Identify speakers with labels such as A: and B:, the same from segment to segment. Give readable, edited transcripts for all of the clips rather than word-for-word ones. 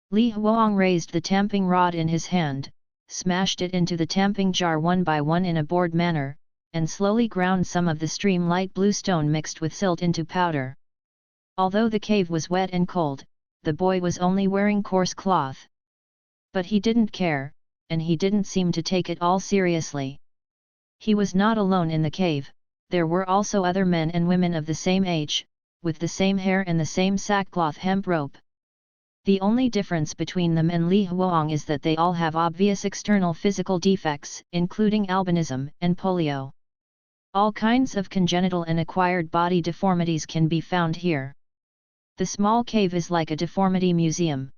A: Li Huang raised the tamping rod in his hand, smashed it into the tamping jar one by one in a bored manner, and slowly ground some of the stream light blue stone mixed with silt into powder. Although the cave was wet and cold, the boy was only wearing coarse cloth. But he didn't care, and he didn't seem to take it all seriously. He was not alone in the cave, there were also other men and women of the same age, with the same hair and the same sackcloth hemp rope. The only difference between them and Li Huang is that they all have obvious external physical defects, including albinism and polio. All kinds of congenital and acquired body deformities can be found here. The small cave is like a deformity museum.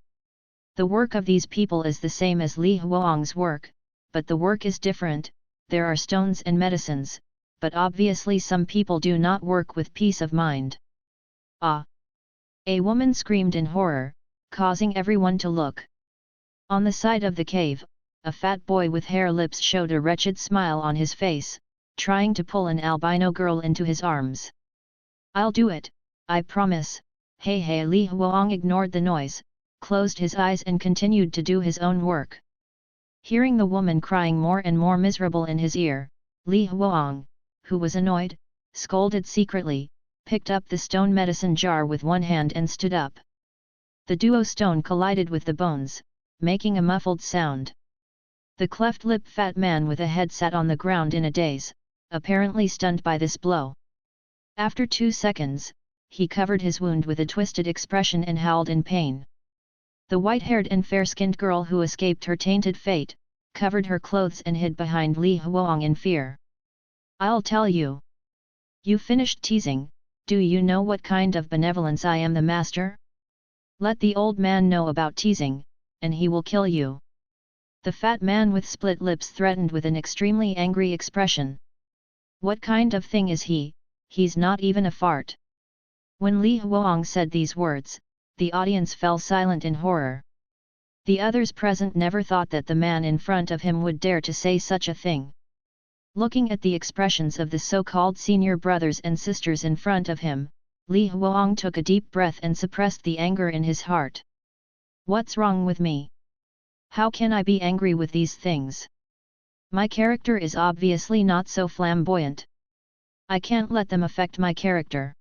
A: The work of these people is the same as Li Huang's work, but the work is different. There are stones and medicines, but obviously some people do not work with peace of mind. Ah! A woman screamed in horror, causing everyone to look. On the side of the cave, a fat boy with hair lips showed a wretched smile on his face, trying to pull an albino girl into his arms. "I'll do it, I promise." Hey, Li Huang ignored the noise, closed his eyes and continued to do his own work. Hearing the woman crying more and more miserable in his ear, Li Huang, who was annoyed, scolded secretly, picked up the stone medicine jar with one hand and stood up. The duo stone collided with the bones, making a muffled sound. The cleft-lipped fat man with a head sat on the ground in a daze, apparently stunned by this blow. After 2 seconds, he covered his wound with a twisted expression and howled in pain. The white-haired and fair-skinned girl who escaped her tainted fate, covered her clothes and hid behind Li Huang in fear. "I'll tell you. You finished teasing, do you know what kind of benevolence I am the master? Let the old man know about teasing, and he will kill you." The fat man with split lips threatened with an extremely angry expression. "What kind of thing is he? He's not even a fart." When Li Huang said these words, the audience fell silent in horror. The others present never thought that the man in front of him would dare to say such a thing. Looking at the expressions of the so-called senior brothers and sisters in front of him, Li Huang took a deep breath and suppressed the anger in his heart. "What's wrong with me? How can I be angry with these things? My character is obviously not so flamboyant. I can't let them affect my character.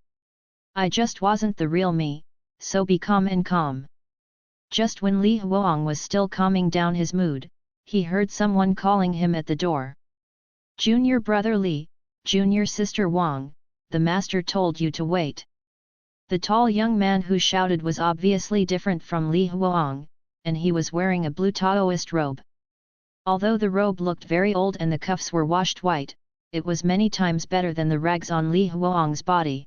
A: I just wasn't the real me, so be calm and calm." Just when Li Huang was still calming down his mood, he heard someone calling him at the door. "Junior brother Li, junior sister Wang, the master told you to wait." The tall young man who shouted was obviously different from Li Huang, and he was wearing a blue Taoist robe. Although the robe looked very old and the cuffs were washed white, it was many times better than the rags on Li Huang's body.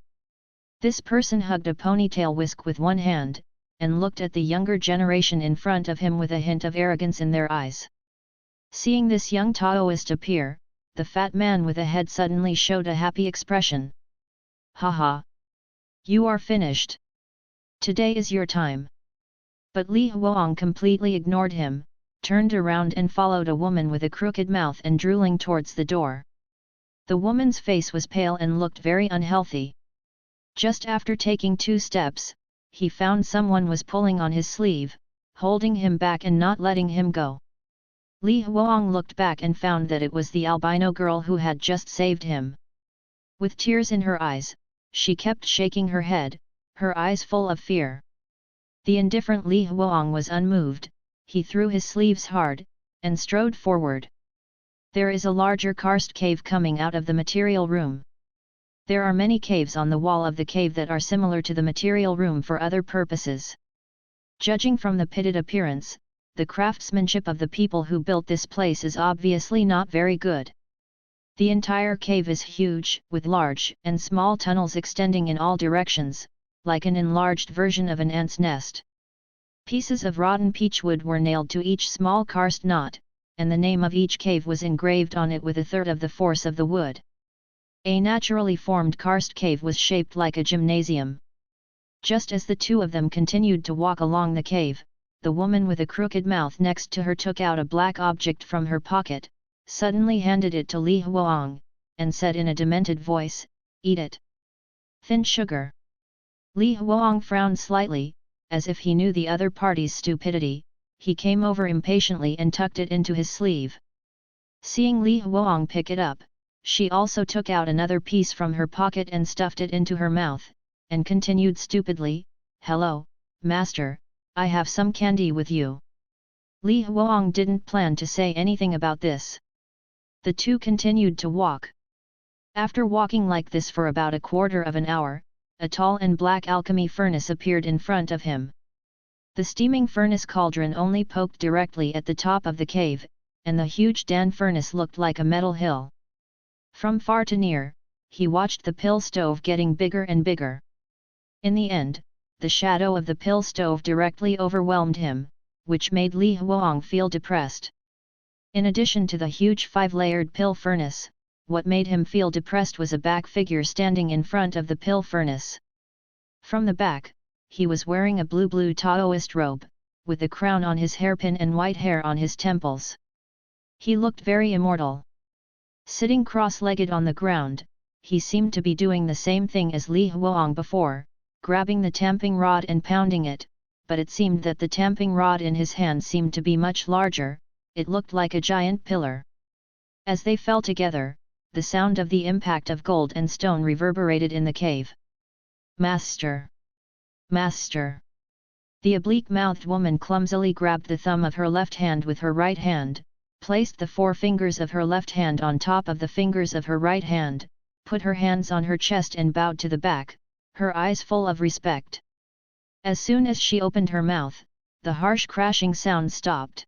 A: This person hugged a ponytail whisk with one hand, and looked at the younger generation in front of him with a hint of arrogance in their eyes. Seeing this young Taoist appear, the fat man with a head suddenly showed a happy expression. "Haha! You are finished. Today is your time." But Li Huang completely ignored him, turned around and followed a woman with a crooked mouth and drooling towards the door. The woman's face was pale and looked very unhealthy. Just after taking 2 steps, he found someone was pulling on his sleeve, holding him back and not letting him go. Li Huang looked back and found that it was the albino girl who had just saved him. With tears in her eyes, she kept shaking her head, her eyes full of fear. The indifferent Li Huang was unmoved, he threw his sleeves hard, and strode forward. There is a larger karst cave coming out of the material room. There are many caves on the wall of the cave that are similar to the material room for other purposes. Judging from the pitted appearance, the craftsmanship of the people who built this place is obviously not very good. The entire cave is huge, with large and small tunnels extending in all directions, like an enlarged version of an ant's nest. Pieces of rotten peach wood were nailed to each small karst knot, and the name of each cave was engraved on it with a third of the force of the wood. A naturally formed karst cave was shaped like a gymnasium. Just as the two of them continued to walk along the cave, the woman with a crooked mouth next to her took out a black object from her pocket, suddenly handed it to Li Huang, and said in a demented voice, "Eat it. Thin sugar." Li Huang frowned slightly, as if he knew the other party's stupidity, he came over impatiently and tucked it into his sleeve. Seeing Li Huang pick it up, she also took out another piece from her pocket and stuffed it into her mouth, and continued stupidly, "Hello, master, I have some candy with you." Li Huang didn't plan to say anything about this. The two continued to walk. After walking like this for about a quarter of an hour, a tall and black alchemy furnace appeared in front of him. The steaming furnace cauldron only poked directly at the top of the cave, and the huge Dan furnace looked like a metal hill. From far to near, he watched the pill stove getting bigger and bigger. In the end, the shadow of the pill stove directly overwhelmed him, which made Li Huang feel depressed. In addition to the huge 5-layered pill furnace, what made him feel depressed was a back figure standing in front of the pill furnace. From the back, he was wearing a blue Taoist robe, with a crown on his hairpin and white hair on his temples. He looked very immortal. Sitting cross-legged on the ground, he seemed to be doing the same thing as Li Huang before, grabbing the tamping rod and pounding it, but it seemed that the tamping rod in his hand seemed to be much larger, it looked like a giant pillar. As they fell together, the sound of the impact of gold and stone reverberated in the cave. "Master! Master!" The oblique-mouthed woman clumsily grabbed the thumb of her left hand with her right hand, placed the 4 fingers of her left hand on top of the fingers of her right hand, put her hands on her chest and bowed to the back, her eyes full of respect. As soon as she opened her mouth, the harsh crashing sound stopped.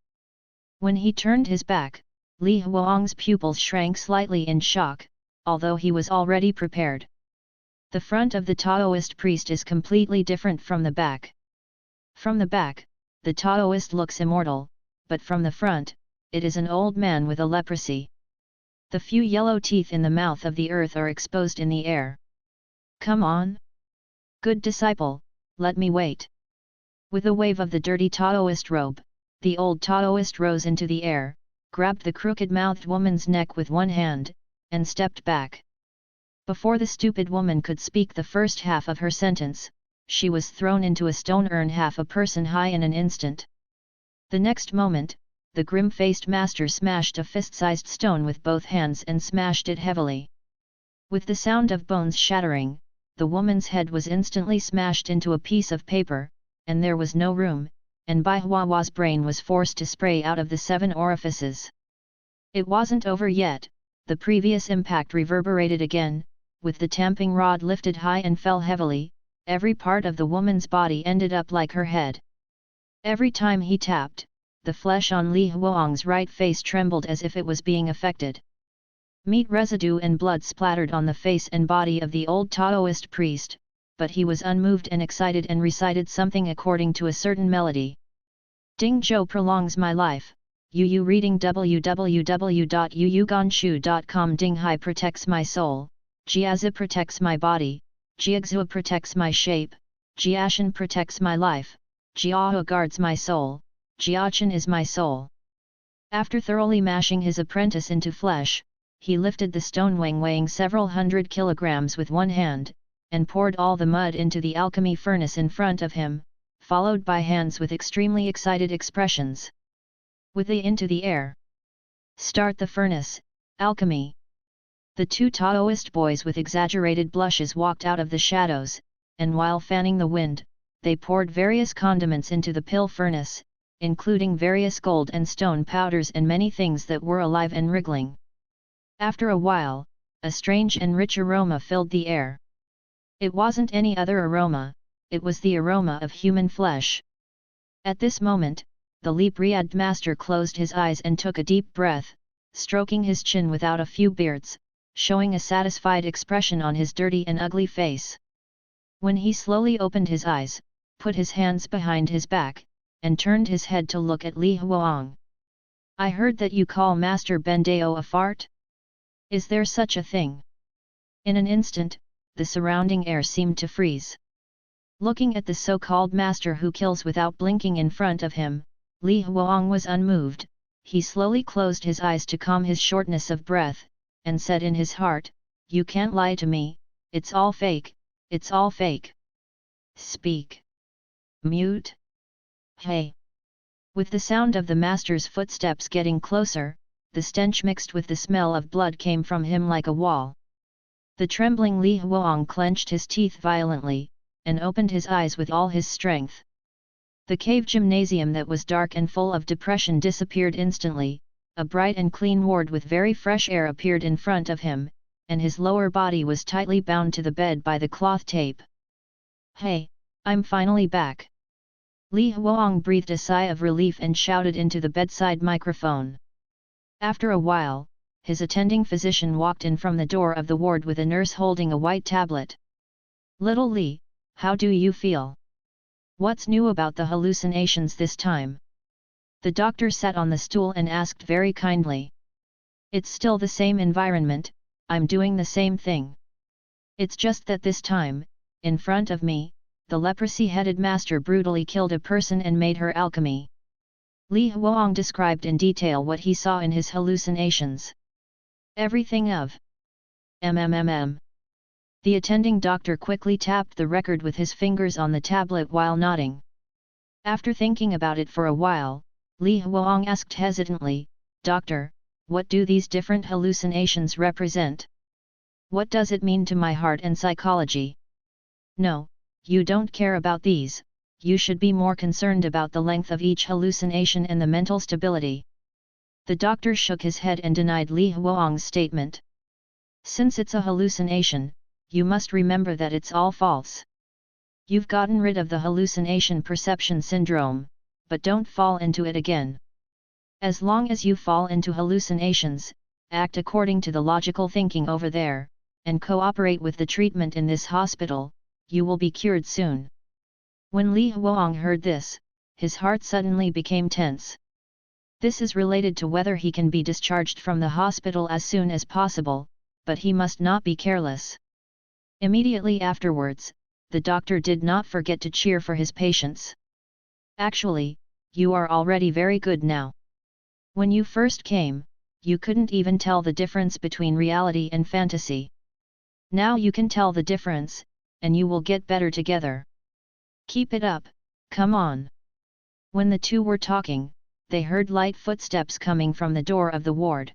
A: When he turned his back, Li Huang's pupils shrank slightly in shock, although he was already prepared. The front of the Taoist priest is completely different from the back. From the back, the Taoist looks immortal, but from the front, it is an old man with a leprosy. The few yellow teeth in the mouth of the earth are exposed in the air. "Come on! Good disciple, let me wait." With a wave of the dirty Taoist robe, the old Taoist rose into the air, grabbed the crooked-mouthed woman's neck with one hand, and stepped back. Before the stupid woman could speak the first half of her sentence, she was thrown into a stone urn half a person high in an instant. The next moment, the grim-faced master smashed a fist-sized stone with both hands and smashed it heavily. With the sound of bones shattering, the woman's head was instantly smashed into a piece of paper, and there was no room, and Bai Hua's brain was forced to spray out of the 7 orifices. It wasn't over yet, the previous impact reverberated again, with the tamping rod lifted high and fell heavily, every part of the woman's body ended up like her head. Every time he tapped, the flesh on Li Huang's right face trembled as if it was being affected. Meat residue and blood splattered on the face and body of the old Taoist priest, but he was unmoved and excited and recited something according to a certain melody. "Ding Zhou prolongs my life, Yu reading www.yuyuganshu.com. Ding Hai protects my soul, Jiazi protects my body, Jiaxua protects my shape, Jiashan protects my life, Jiahua guards my soul, Jiachan is my soul." After thoroughly mashing his apprentice into flesh, he lifted the stone weighing several hundred kilograms with one hand, and poured all the mud into the alchemy furnace in front of him, followed by hands with extremely excited expressions. With the into the air. "Start the furnace, alchemy!" The 2 Taoist boys with exaggerated blushes walked out of the shadows, and while fanning the wind, they poured various condiments into the pill furnace, including various gold and stone powders and many things that were alive and wriggling. After a while, a strange and rich aroma filled the air. It wasn't any other aroma, it was the aroma of human flesh. At this moment, the Libriad master closed his eyes and took a deep breath, stroking his chin without a few beards, showing a satisfied expression on his dirty and ugly face. When he slowly opened his eyes, put his hands behind his back, and turned his head to look at Li Huang. "I heard that you call Master Bendao a fart? Is there such a thing?" In an instant, the surrounding air seemed to freeze. Looking at the so-called master who kills without blinking in front of him, Li Huang was unmoved. He slowly closed his eyes to calm his shortness of breath, and said in his heart, "You can't lie to me, it's all fake, it's all fake. Speak. Mute? Hey! With the sound of the master's footsteps getting closer, the stench mixed with the smell of blood came from him like a wall. The trembling Li Huang clenched his teeth violently, and opened his eyes with all his strength. The cave gymnasium that was dark and full of depression disappeared instantly, a bright and clean ward with very fresh air appeared in front of him, and his lower body was tightly bound to the bed by the cloth tape. Hey, I'm finally back! Li Huang breathed a sigh of relief and shouted into the bedside microphone. After a while, his attending physician walked in from the door of the ward with a nurse holding a white tablet. Little Li, how do you feel? What's new about the hallucinations this time? The doctor sat on the stool and asked very kindly. It's still the same environment, I'm doing the same thing. It's just that this time, in front of me, the leprosy-headed master brutally killed a person and made her alchemy. Li Huang described in detail what he saw in his hallucinations. Everything of MMMM. The attending doctor quickly tapped the record with his fingers on the tablet while nodding. After thinking about it for a while, Li Huang asked hesitantly, Doctor, what do these different hallucinations represent? What does it mean to my heart and psychology? No, you don't care about these, you should be more concerned about the length of each hallucination and the mental stability. The doctor shook his head and denied Li Huang's statement. Since it's a hallucination, you must remember that it's all false. You've gotten rid of the hallucination perception syndrome, but don't fall into it again. As long as you fall into hallucinations, act according to the logical thinking over there, and cooperate with the treatment in this hospital, you will be cured soon. When Li Huang heard this, his heart suddenly became tense. This is related to whether he can be discharged from the hospital as soon as possible, but he must not be careless. Immediately afterwards, the doctor did not forget to cheer for his patients. Actually, you are already very good now. When you first came, you couldn't even tell the difference between reality and fantasy. Now you can tell the difference, and you will get better together. Keep it up, come on. When the two were talking, they heard light footsteps coming from the door of the ward.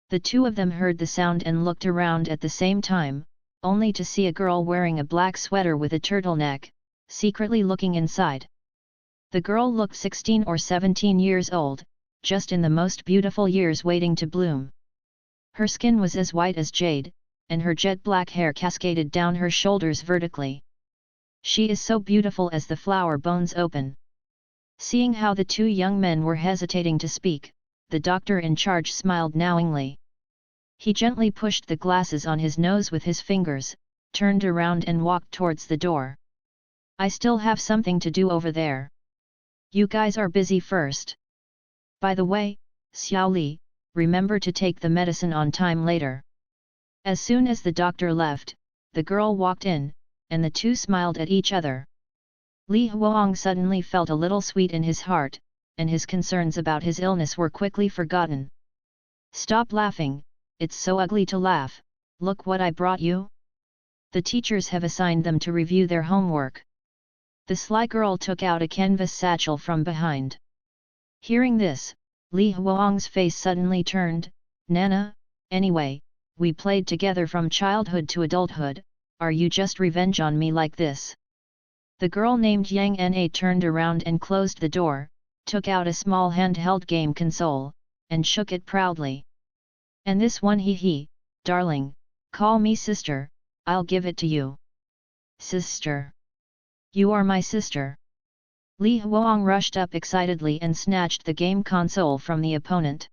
A: The two of them heard the sound and looked around at the same time, only to see a girl wearing a black sweater with a turtleneck, secretly looking inside. The girl looked 16 or 17 years old, just in the most beautiful years waiting to bloom. Her skin was as white as jade, and her jet black hair cascaded down her shoulders vertically. She is so beautiful as the flower bones open. Seeing how the two young men were hesitating to speak, the doctor in charge smiled knowingly. He gently pushed the glasses on his nose with his fingers, turned around and walked towards the door. I still have something to do over there. You guys are busy first. By the way, Xiao Li, remember to take the medicine on time later. As soon as the doctor left, the girl walked in, and the two smiled at each other. Li Huang suddenly felt a little sweet in his heart, and his concerns about his illness were quickly forgotten. Stop laughing, it's so ugly to laugh, look what I brought you. The teachers have assigned them to review their homework. The sly girl took out a canvas satchel from behind. Hearing this, Li Huang's face suddenly turned. Nana, anyway, we played together from childhood to adulthood, are you just revenge on me like this? The girl named Yang Na turned around and closed the door, took out a small handheld game console, and shook it proudly. And this one he, darling, call me sister, I'll give it to you. Sister. You are my sister. Li Huang rushed up excitedly and snatched the game console from the opponent.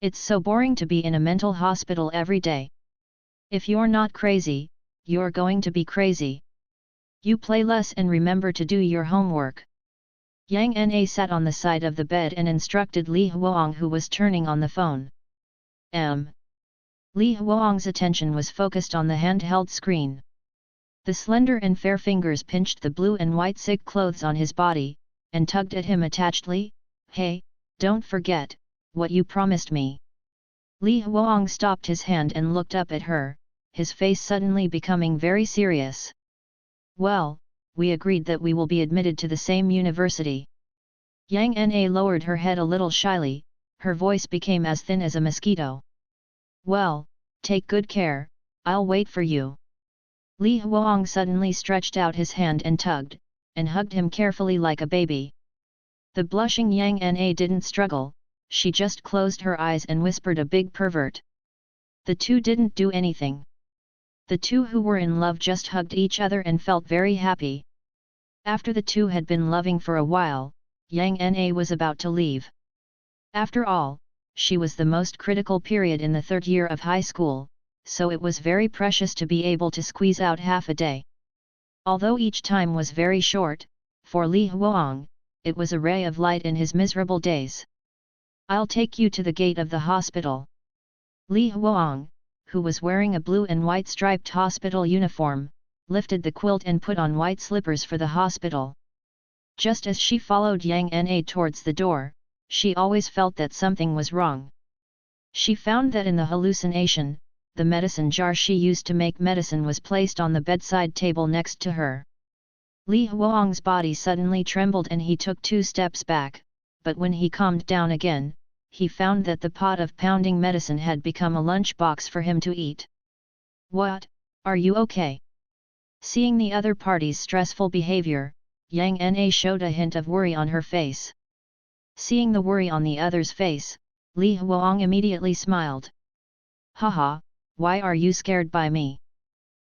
A: It's so boring to be in a mental hospital every day. If you're not crazy, you're going to be crazy. You play less and remember to do your homework. Yang Na sat on the side of the bed and instructed Li Huang, who was turning on the phone. Li Huang's attention was focused on the handheld screen. The slender and fair fingers pinched the blue and white silk clothes on his body, and tugged at him attachedly. Hey, don't forget, what you promised me. Li Huang stopped his hand and looked up at her, his face suddenly becoming very serious. Well, we agreed that we will be admitted to the same university. Yang Na lowered her head a little shyly, her voice became as thin as a mosquito. Well, take good care, I'll wait for you. Li Huang suddenly stretched out his hand and tugged, and hugged him carefully like a baby. The blushing Yang Na didn't struggle, she just closed her eyes and whispered a big pervert. The two didn't do anything. The two who were in love just hugged each other and felt very happy. After the two had been loving for a while, Yang Na was about to leave. After all, she was the most critical period in the third year of high school, so it was very precious to be able to squeeze out half a day. Although each time was very short, for Li Huang, it was a ray of light in his miserable days. I'll take you to the gate of the hospital. Li Huang, who was wearing a blue and white striped hospital uniform, lifted the quilt and put on white slippers for the hospital. Just as she followed Yang Na towards the door, she always felt that something was wrong. She found that in the hallucination, the medicine jar she used to make medicine was placed on the bedside table next to her. Li Huang's body suddenly trembled and he took 2 steps back, but when he calmed down again, he found that the pot of pounding medicine had become a lunch box for him to eat. What, are you okay? Seeing the other party's stressful behavior, Yang Na showed a hint of worry on her face. Seeing the worry on the other's face, Li Huang immediately smiled. Haha, why are you scared by me?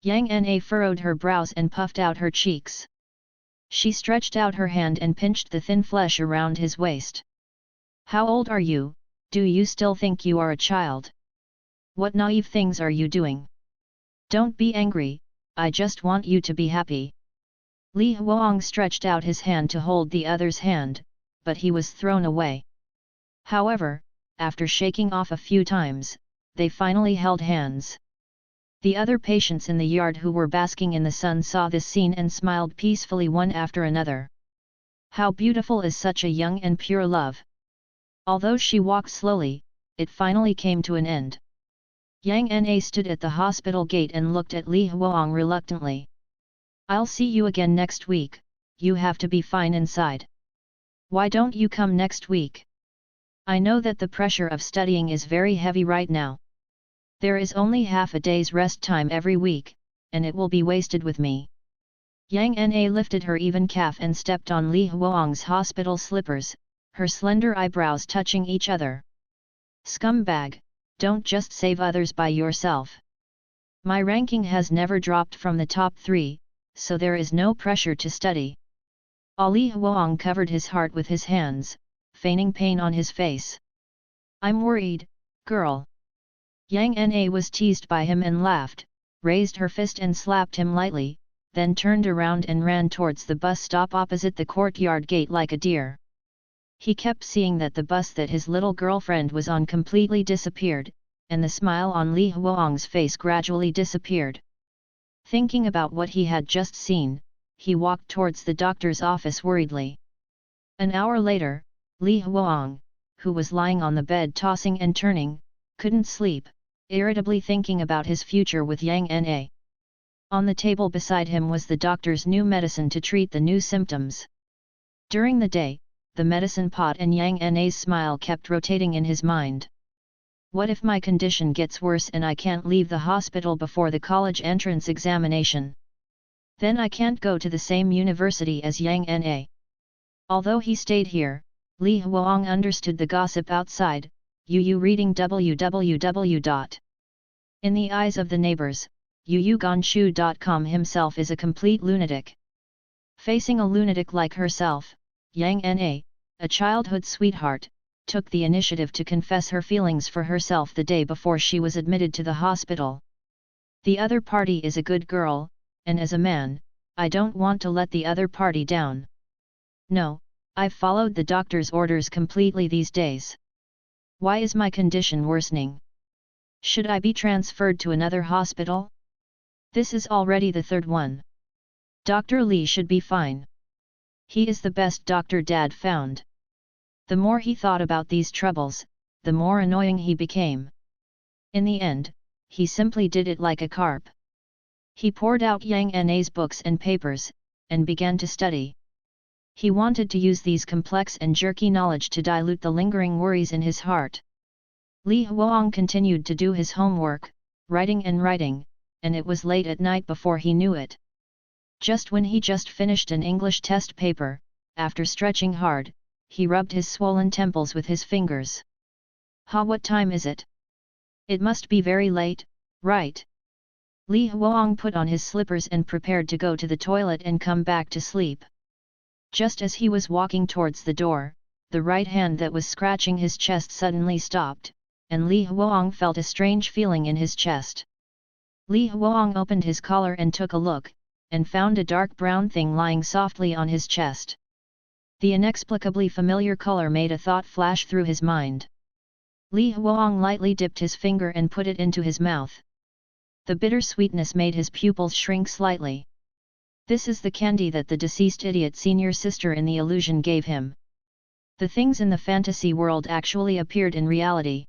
A: Yang Na furrowed her brows and puffed out her cheeks. She stretched out her hand and pinched the thin flesh around his waist. How old are you? Do you still think you are a child? What naive things are you doing? Don't be angry, I just want you to be happy. Li Huang stretched out his hand to hold the other's hand, but he was thrown away. However, after shaking off a few times, they finally held hands. The other patients in the yard who were basking in the sun saw this scene and smiled peacefully one after another. How beautiful is such a young and pure love! Although she walked slowly, it finally came to an end. Yang Na stood at the hospital gate and looked at Li Huang reluctantly. I'll see you again next week, you have to be fine inside. Why don't you come next week? I know that the pressure of studying is very heavy right now. There is only half a day's rest time every week, and it will be wasted with me. Yang Na lifted her even calf and stepped on Li Huang's hospital slippers, her slender eyebrows touching each other. Scumbag, don't just save others by yourself. My ranking has never dropped from the top 3, so there is no pressure to study. Li Huang covered his heart with his hands, feigning pain on his face. I'm worried, girl. Yang Na was teased by him and laughed, raised her fist and slapped him lightly, then turned around and ran towards the bus stop opposite the courtyard gate like a deer. He kept seeing that the bus that his little girlfriend was on completely disappeared, and the smile on Li Huang's face gradually disappeared. Thinking about what he had just seen, he walked towards the doctor's office worriedly. An hour later, Li Huang, who was lying on the bed tossing and turning, couldn't sleep, irritably thinking about his future with Yang Na. On the table beside him was the doctor's new medicine to treat the new symptoms. During the day, the medicine pot and Yang Na's smile kept rotating in his mind. What if my condition gets worse and I can't leave the hospital before the college entrance examination? Then I can't go to the same university as Yang Na. Although he stayed here, Li Huang understood the gossip outside, reading www. In the eyes of the neighbors, Ganshu.com himself is a complete lunatic. Facing a lunatic like herself, Yang Na, a childhood sweetheart, took the initiative to confess her feelings for herself the day before she was admitted to the hospital. The other party is a good girl, and as a man, I don't want to let the other party down. No, I've followed the doctor's orders completely these days. Why is my condition worsening? Should I be transferred to another hospital? This is already the 3rd one. Dr. Li should be fine. He is the best doctor Dad found. The more he thought about these troubles, the more annoying he became. In the end, he simply did it like a carp. He poured out Yang Na's books and papers, and began to study. He wanted to use these complex and jerky knowledge to dilute the lingering worries in his heart. Li Huang continued to do his homework, writing, and it was late at night before he knew it. Just when he just finished an English test paper, after stretching hard, he rubbed his swollen temples with his fingers. What time is it? It must be very late, right? Li Huang put on his slippers and prepared to go to the toilet and come back to sleep. Just as he was walking towards the door, the right hand that was scratching his chest suddenly stopped, and Li Huang felt a strange feeling in his chest. Li Huang opened his collar and took a look, and found a dark brown thing lying softly on his chest. The inexplicably familiar color made a thought flash through his mind. Li Huang lightly dipped his finger and put it into his mouth. The bitter sweetness made his pupils shrink slightly. This is the candy that the deceased idiot senior sister in the illusion gave him. The things in the fantasy world actually appeared in reality.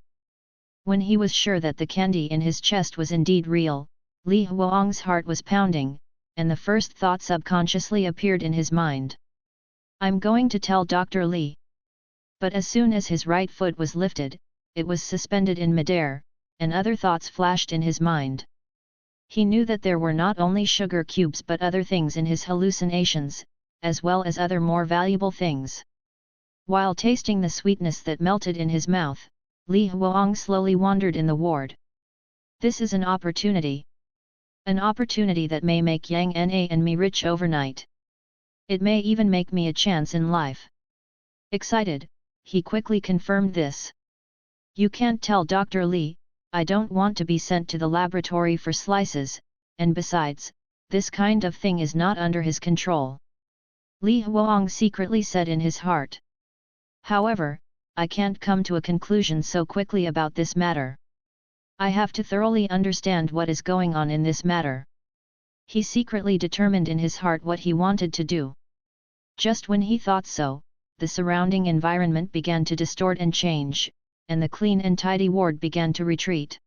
A: When he was sure that the candy in his chest was indeed real, Li Huang's heart was pounding, and the first thought subconsciously appeared in his mind. I'm going to tell Dr. Li. But as soon as his right foot was lifted, it was suspended in midair, and other thoughts flashed in his mind. He knew that there were not only sugar cubes but other things in his hallucinations, as well as other more valuable things. While tasting the sweetness that melted in his mouth, Li Huang slowly wandered in the ward. This is an opportunity. An opportunity that may make Yang Na and me rich overnight. It may even make me a chance in life. Excited, he quickly confirmed this. You can't tell Dr. Li, I don't want to be sent to the laboratory for slices, and besides, this kind of thing is not under his control. Li Huang secretly said in his heart. However, I can't come to a conclusion so quickly about this matter. I have to thoroughly understand what is going on in this matter. He secretly determined in his heart what he wanted to do. Just when he thought so, the surrounding environment began to distort and change, and the clean and tidy ward began to retreat.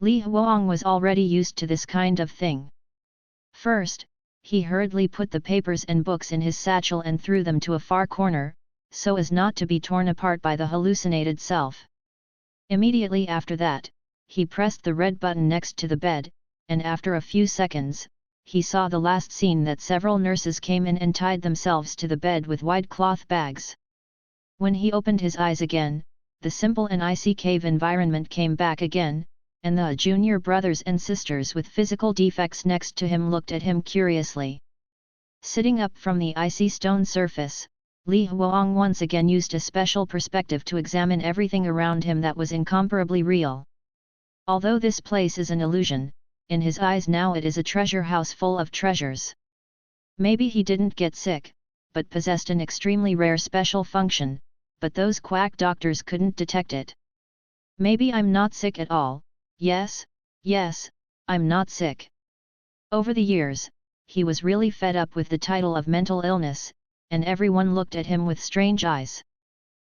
A: Li Huang was already used to this kind of thing. First, he hurriedly put the papers and books in his satchel and threw them to a far corner, so as not to be torn apart by the hallucinated self. Immediately after that, he pressed the red button next to the bed, and after a few seconds, he saw the last scene that several nurses came in and tied themselves to the bed with white cloth bags. When he opened his eyes again, the simple and icy cave environment came back again, and the junior brothers and sisters with physical defects next to him looked at him curiously. Sitting up from the icy stone surface, Li Huang once again used a special perspective to examine everything around him that was incomparably real. Although this place is an illusion, in his eyes now it is a treasure house full of treasures. Maybe he didn't get sick, but possessed an extremely rare special function, but those quack doctors couldn't detect it. Maybe I'm not sick at all. Yes, I'm not sick. Over the years, he was really fed up with the title of mental illness, and everyone looked at him with strange eyes.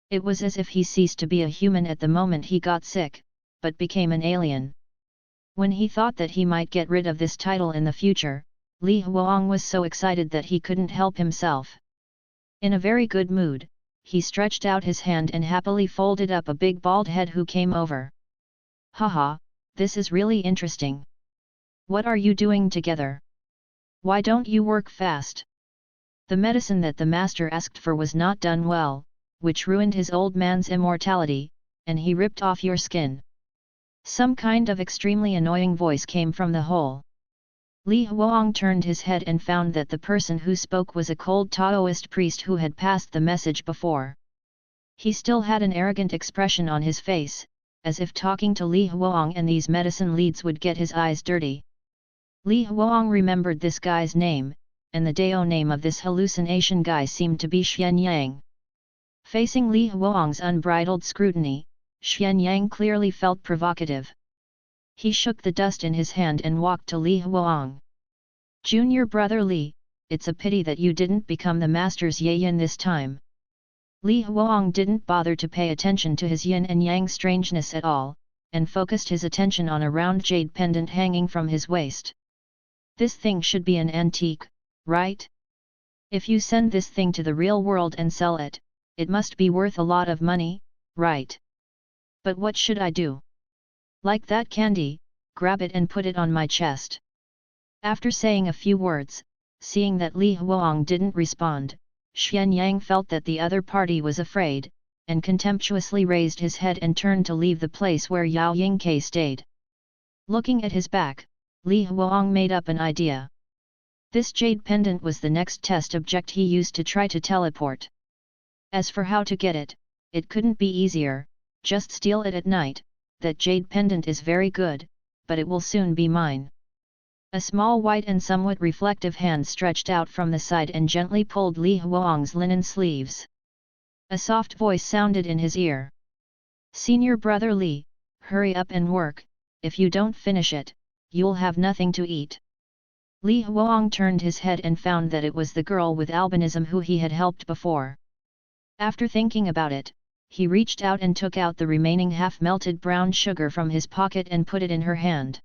A: It was as if he ceased to be a human at the moment he got sick, but became an alien. When he thought that he might get rid of this title in the future, Li Huang was so excited that he couldn't help himself. In a very good mood, he stretched out his hand and happily folded up a big bald head who came over. Haha, this is really interesting. What are you doing together? Why don't you work fast? The medicine that the master asked for was not done well, which ruined his old man's immortality, and he ripped off your skin. Some kind of extremely annoying voice came from the hole. Li Huang turned his head and found that the person who spoke was a cold Taoist priest who had passed the message before. He still had an arrogant expression on his face, as if talking to Li Huang and these medicine leads would get his eyes dirty. Li Huang remembered this guy's name, and the Dao name of this hallucination guy seemed to be Xian Yang. Facing Li Huang's unbridled scrutiny, Xian Yang clearly felt provocative. He shook the dust in his hand and walked to Li Huang. Junior brother Li, it's a pity that you didn't become the master's Yin this time. Li Huang didn't bother to pay attention to his yin and yang strangeness at all, and focused his attention on a round jade pendant hanging from his waist. This thing should be an antique, right? If you send this thing to the real world and sell it, it must be worth a lot of money, right? But what should I do? Like that candy, grab it and put it on my chest. After saying a few words, seeing that Li Huang didn't respond, Xianyang felt that the other party was afraid, and contemptuously raised his head and turned to leave the place where Yao Yingke stayed. Looking at his back, Li Huang made up an idea. This jade pendant was the next test object he used to try to teleport. As for how to get it, it couldn't be easier, just steal it at night. That jade pendant is very good, but it will soon be mine. A small white and somewhat reflective hand stretched out from the side and gently pulled Li Huang's linen sleeves. A soft voice sounded in his ear. Senior brother Li, hurry up and work, if you don't finish it, you'll have nothing to eat. Li Huang turned his head and found that it was the girl with albinism who he had helped before. After thinking about it, he reached out and took out the remaining half-melted brown sugar from his pocket and put it in her hand.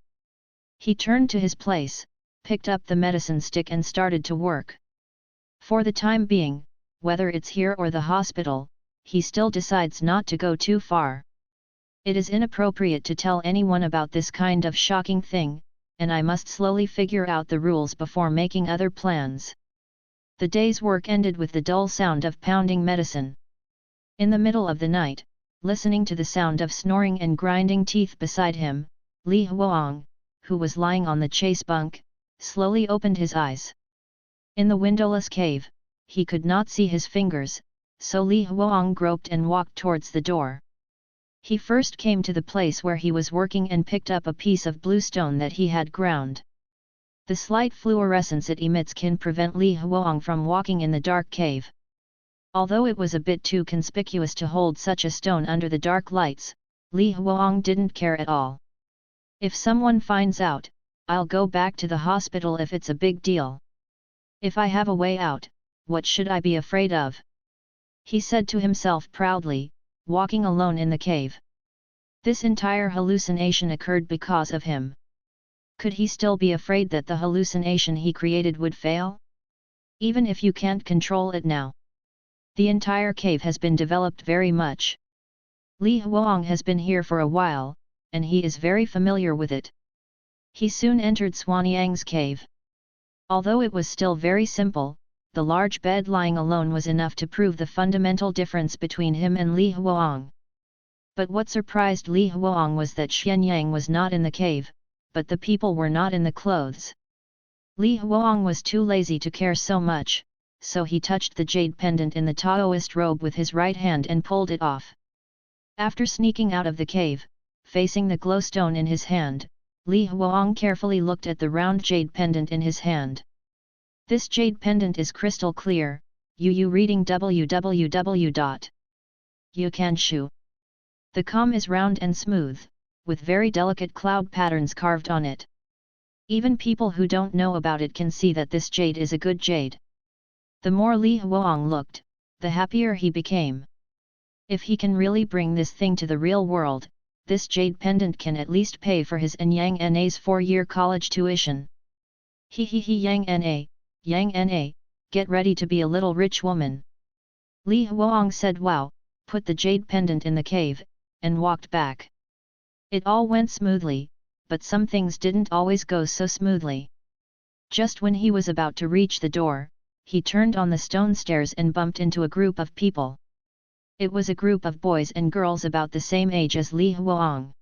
A: He turned to his place, picked up the medicine stick and started to work. For the time being, whether it's here or the hospital, he still decides not to go too far. It is inappropriate to tell anyone about this kind of shocking thing, and I must slowly figure out the rules before making other plans. The day's work ended with the dull sound of pounding medicine. In the middle of the night, listening to the sound of snoring and grinding teeth beside him, Li Huang, who was lying on the chase bunk, slowly opened his eyes. In the windowless cave, he could not see his fingers, so Li Huang groped and walked towards the door. He first came to the place where he was working and picked up a piece of blue stone that he had ground. The slight fluorescence it emits can prevent Li Huang from walking in the dark cave. Although it was a bit too conspicuous to hold such a stone under the dark lights, Li Huang didn't care at all. If someone finds out, I'll go back to the hospital if it's a big deal. If I have a way out, what should I be afraid of? He said to himself proudly, walking alone in the cave. This entire hallucination occurred because of him. Could he still be afraid that the hallucination he created would fail? Even if you can't control it now. The entire cave has been developed very much. Li Huang has been here for a while, and he is very familiar with it. He soon entered Xuanyang's cave. Although it was still very simple, the large bed lying alone was enough to prove the fundamental difference between him and Li Huang. But what surprised Li Huang was that Xianyang was not in the cave, but the people were not in the clothes. Li Huang was too lazy to care so much, so he touched the jade pendant in the Taoist robe with his right hand and pulled it off. After sneaking out of the cave, facing the glowstone in his hand, Li Huang carefully looked at the round jade pendant in his hand. This jade pendant is crystal clear, reading www.Uncanny. The comb is round and smooth, with very delicate cloud patterns carved on it. Even people who don't know about it can see that this jade is a good jade. The more Li Huang looked, the happier he became. If he can really bring this thing to the real world, this jade pendant can at least pay for his and Yang Na's 4-year college tuition. Yang Na, get ready to be a little rich woman. Li Huang said wow, put the jade pendant in the cave, and walked back. It all went smoothly, but some things didn't always go so smoothly. Just when he was about to reach the door, he turned on the stone stairs and bumped into a group of people. It was a group of boys and girls about the same age as Li Huang.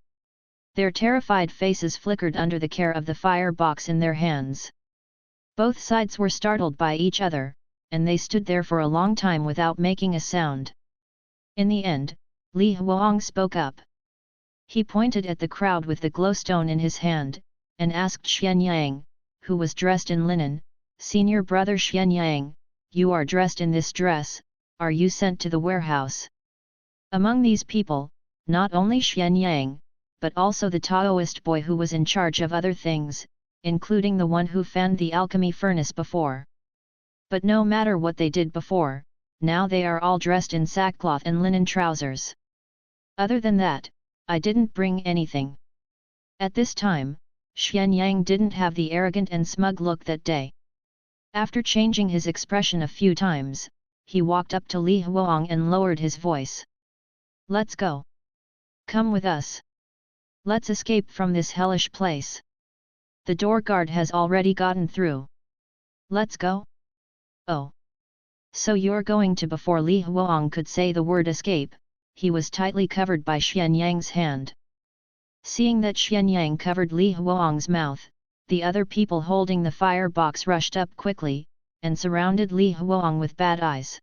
A: Their terrified faces flickered under the care of the fire box in their hands. Both sides were startled by each other, and they stood there for a long time without making a sound. In the end, Li Huang spoke up. He pointed at the crowd with the glowstone in his hand, and asked Xianyang, who was dressed in linen, "Senior brother Xianyang, you are dressed in this dress, are you sent to the warehouse?" Among these people, not only Xianyang, but also the Taoist boy who was in charge of other things, including the one who fanned the alchemy furnace before. But no matter what they did before, now they are all dressed in sackcloth and linen trousers. Other than that, I didn't bring anything. At this time, Xianyang didn't have the arrogant and smug look that day. After changing his expression a few times, he walked up to Li Huang and lowered his voice. Let's go. Come with us. Let's escape from this hellish place. The door guard has already gotten through. Let's go? Oh. So you're going to? Before Li Huang could say the word escape, he was tightly covered by Xianyang's hand. Seeing that Xianyang covered Li Huang's mouth, the other people holding the firebox rushed up quickly, and surrounded Li Huang with bad eyes.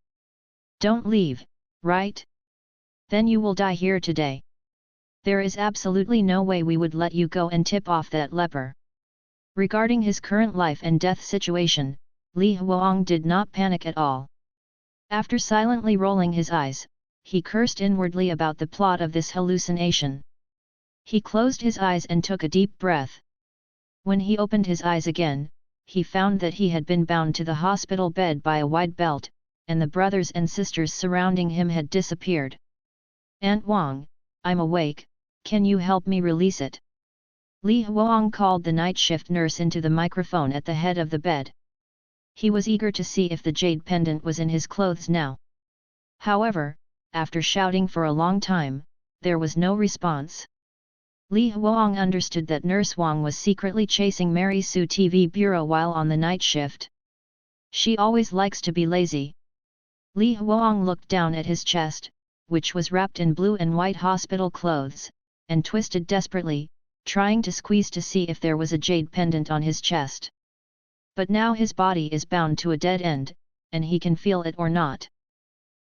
A: Don't leave, right? Then you will die here today. There is absolutely no way we would let you go and tip off that leper. Regarding his current life and death situation, Li Huang did not panic at all. After silently rolling his eyes, he cursed inwardly about the plot of this hallucination. He closed his eyes and took a deep breath. When he opened his eyes again, he found that he had been bound to the hospital bed by a wide belt, and the brothers and sisters surrounding him had disappeared. Aunt Wang, I'm awake, can you help me release it? Li Huang called the night shift nurse into the microphone at the head of the bed. He was eager to see if the jade pendant was in his clothes now. However, after shouting for a long time, there was no response. Li Huang understood that Nurse Wang was secretly chasing Mary Sue TV bureau while on the night shift. She always likes to be lazy. Li Huang looked down at his chest, which was wrapped in blue and white hospital clothes, and twisted desperately, trying to squeeze to see if there was a jade pendant on his chest. But now his body is bound to a dead end, and he can feel it or not.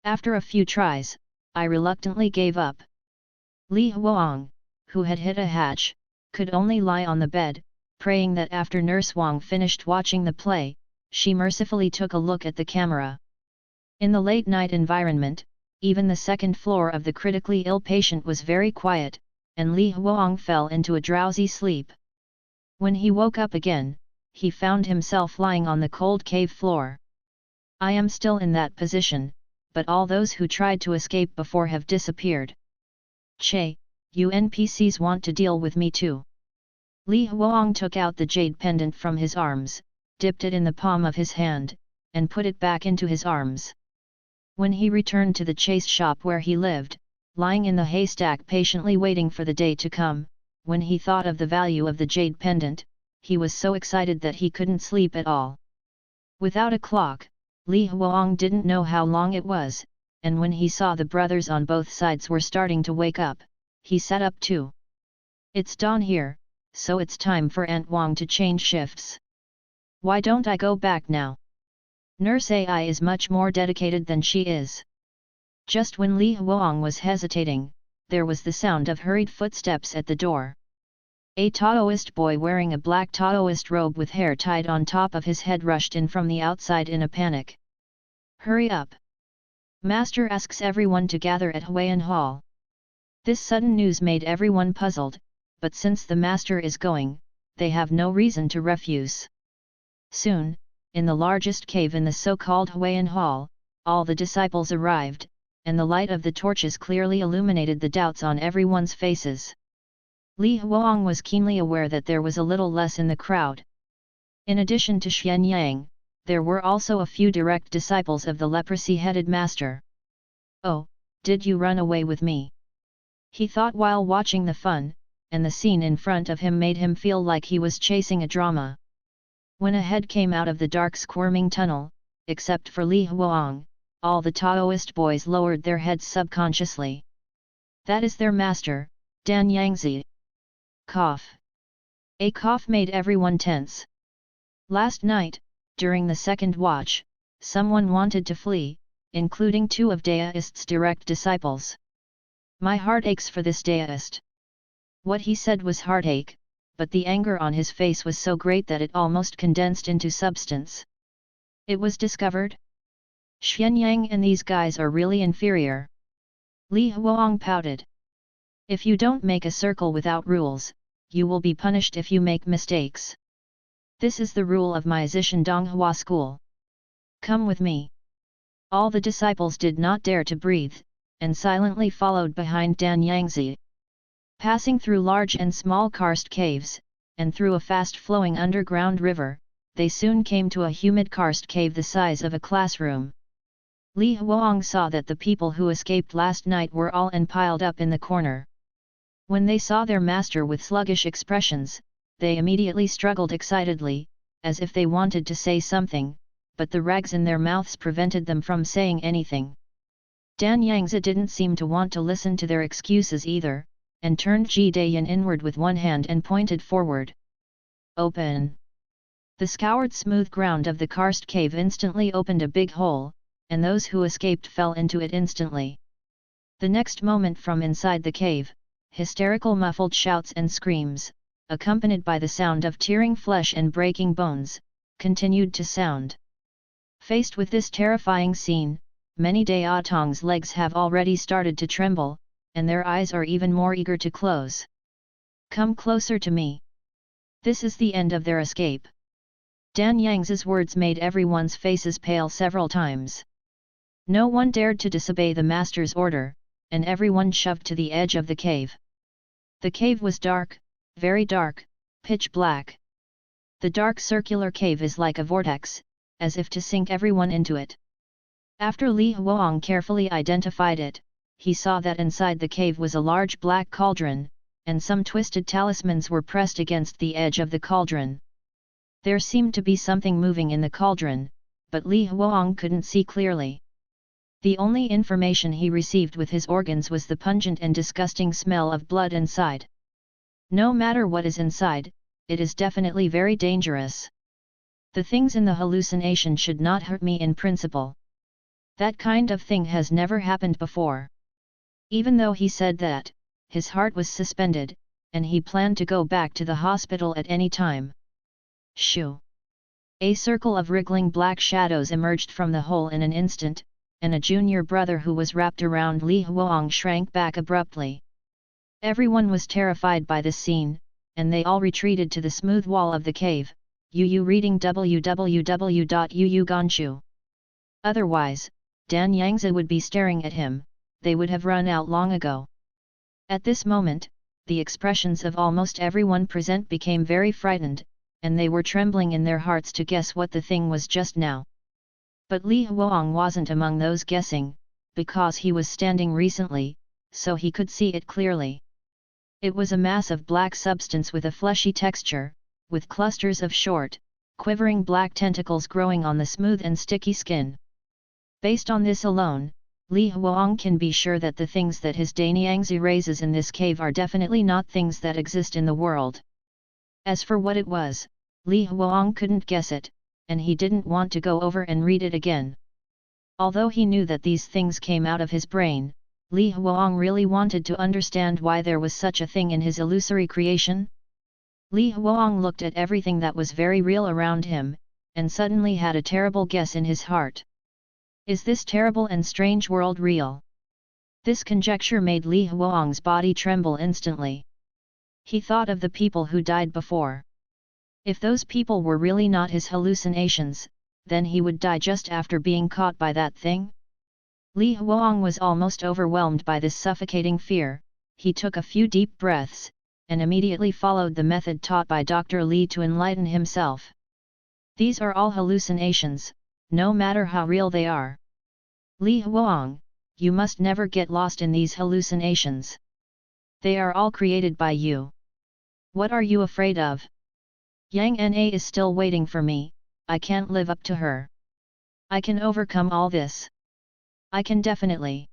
A: After a few tries, I reluctantly gave up. Li Huang, who had hit a hatch, could only lie on the bed, praying that after Nurse Wang finished watching the play, she mercifully took a look at the camera. In the late-night environment, even the second floor of the critically ill patient was very quiet, and Li Huang fell into a drowsy sleep. When he woke up again, he found himself lying on the cold cave floor. I am still in that position, but all those who tried to escape before have disappeared. Che, you NPCs want to deal with me too. Li Huang took out the jade pendant from his arms, dipped it in the palm of his hand, and put it back into his arms. When he returned to the chase shop where he lived, lying in the haystack patiently waiting for the day to come, when he thought of the value of the jade pendant, he was so excited that he couldn't sleep at all. Without a clock, Li Huang didn't know how long it was, and when he saw the brothers on both sides were starting to wake up, he sat up too. It's dawn here, so it's time for Aunt Wang to change shifts. Why don't I go back now? Nurse AI is much more dedicated than she is. Just when Li Huang was hesitating, there was the sound of hurried footsteps at the door. A Taoist boy wearing a black Taoist robe with hair tied on top of his head rushed in from the outside in a panic. Hurry up! Master asks everyone to gather at Huayan Hall. This sudden news made everyone puzzled, but since the master is going, they have no reason to refuse. Soon, in the largest cave in the so-called Huayan Hall, all the disciples arrived, and the light of the torches clearly illuminated the doubts on everyone's faces. Li Huang was keenly aware that there was a little less in the crowd. In addition to Xianyang, there were also a few direct disciples of the leprosy-headed master. Oh, did you run away with me? He thought while watching the fun, and the scene in front of him made him feel like he was chasing a drama. When a head came out of the dark squirming tunnel, except for Li Huang, all the Taoist boys lowered their heads subconsciously. That is their master, Dan Yangzi. Cough. A cough made everyone tense. Last night, during the second watch, someone wanted to flee, including two of Daoist's direct disciples. My heart aches for this Daoist. What he said was heartache, but the anger on his face was so great that it almost condensed into substance. It was discovered? Xianyang and these guys are really inferior. Li Huang pouted. If you don't make a circle without rules, you will be punished if you make mistakes. This is the rule of my Zishan Donghua school. Come with me. All the disciples did not dare to breathe, and silently followed behind Dan Yangzi. Passing through large and small karst caves, and through a fast-flowing underground river, they soon came to a humid karst cave the size of a classroom. Li Huang saw that the people who escaped last night were all piled up in the corner. When they saw their master with sluggish expressions, they immediately struggled excitedly, as if they wanted to say something, but the rags in their mouths prevented them from saying anything. Dan Yangzi didn't seem to want to listen to their excuses either, and turned Ji Dayan inward with one hand and pointed forward. Open! The scoured smooth ground of the karst cave instantly opened a big hole, and those who escaped fell into it instantly. The next moment from inside the cave, hysterical muffled shouts and screams, accompanied by the sound of tearing flesh and breaking bones, continued to sound. Faced with this terrifying scene, many Daotong's legs have already started to tremble, and their eyes are even more eager to close. Come closer to me. This is the end of their escape. Dan Yangzi's words made everyone's faces pale several times. No one dared to disobey the master's order, and everyone shoved to the edge of the cave. The cave was dark, very dark, pitch black. The dark circular cave is like a vortex, as if to sink everyone into it. After Li Huang carefully identified it, he saw that inside the cave was a large black cauldron, and some twisted talismans were pressed against the edge of the cauldron. There seemed to be something moving in the cauldron, but Li Huang couldn't see clearly. The only information he received with his organs was the pungent and disgusting smell of blood inside. No matter what is inside, it is definitely very dangerous. The things in the hallucination should not hurt me in principle. That kind of thing has never happened before. Even though he said that, his heart was suspended, and he planned to go back to the hospital at any time. Shoo! A circle of wriggling black shadows emerged from the hole in an instant, and a junior brother who was wrapped around Li Huang shrank back abruptly. Everyone was terrified by this scene, and they all retreated to the smooth wall of the cave. Yu reading www.yuuganshu. Otherwise, Dan Yangzi would be staring at him, they would have run out long ago. At this moment, the expressions of almost everyone present became very frightened, and they were trembling in their hearts to guess what the thing was just now. But Li Huang wasn't among those guessing, because he was standing recently, so he could see it clearly. It was a mass of black substance with a fleshy texture, with clusters of short, quivering black tentacles growing on the smooth and sticky skin. Based on this alone, Li Huang can be sure that the things that his Danyangzi raises in this cave are definitely not things that exist in the world. As for what it was, Li Huang couldn't guess it, and he didn't want to go over and read it again. Although he knew that these things came out of his brain, Li Huang really wanted to understand why there was such a thing in his illusory creation. Li Huang looked at everything that was very real around him, and suddenly had a terrible guess in his heart. Is this terrible and strange world real? This conjecture made Li Huang's body tremble instantly. He thought of the people who died before. If those people were really not his hallucinations, then he would die just after being caught by that thing. Li Huang was almost overwhelmed by this suffocating fear. He took a few deep breaths, and immediately followed the method taught by Dr. Li to enlighten himself. These are all hallucinations, no matter how real they are. Li Huang, you must never get lost in these hallucinations. They are all created by you. What are you afraid of? Yang Na is still waiting for me, I can't live up to her. I can overcome all this. I can definitely.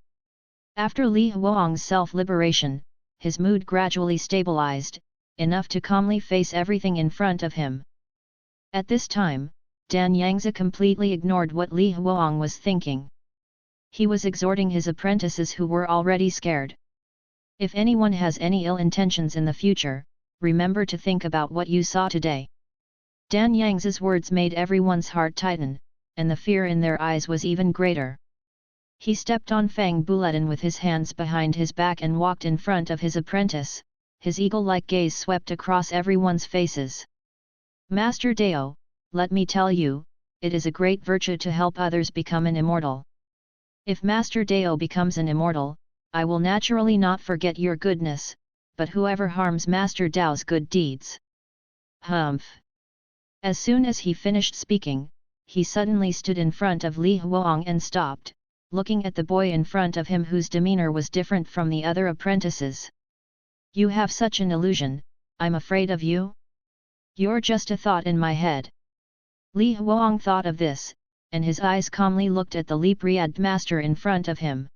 A: After Li Huang's self-liberation, his mood gradually stabilized, enough to calmly face everything in front of him. At this time, Dan Yangzi completely ignored what Li Huang was thinking. He was exhorting his apprentices who were already scared. If anyone has any ill intentions in the future, remember to think about what you saw today. Dan Yangzi's words made everyone's heart tighten, and the fear in their eyes was even greater. He stepped on Fang Buletin with his hands behind his back and walked in front of his apprentice, his eagle-like gaze swept across everyone's faces. Master Dao, let me tell you, it is a great virtue to help others become an immortal. If Master Dao becomes an immortal, I will naturally not forget your goodness, but whoever harms Master Dao's good deeds. Humph! As soon as he finished speaking, he suddenly stood in front of Li Huang and stopped, looking at the boy in front of him whose demeanor was different from the other apprentices. You have such an illusion, I'm afraid of you? You're just a thought in my head. Li Huang thought of this, and his eyes calmly looked at the Lipriad master in front of him.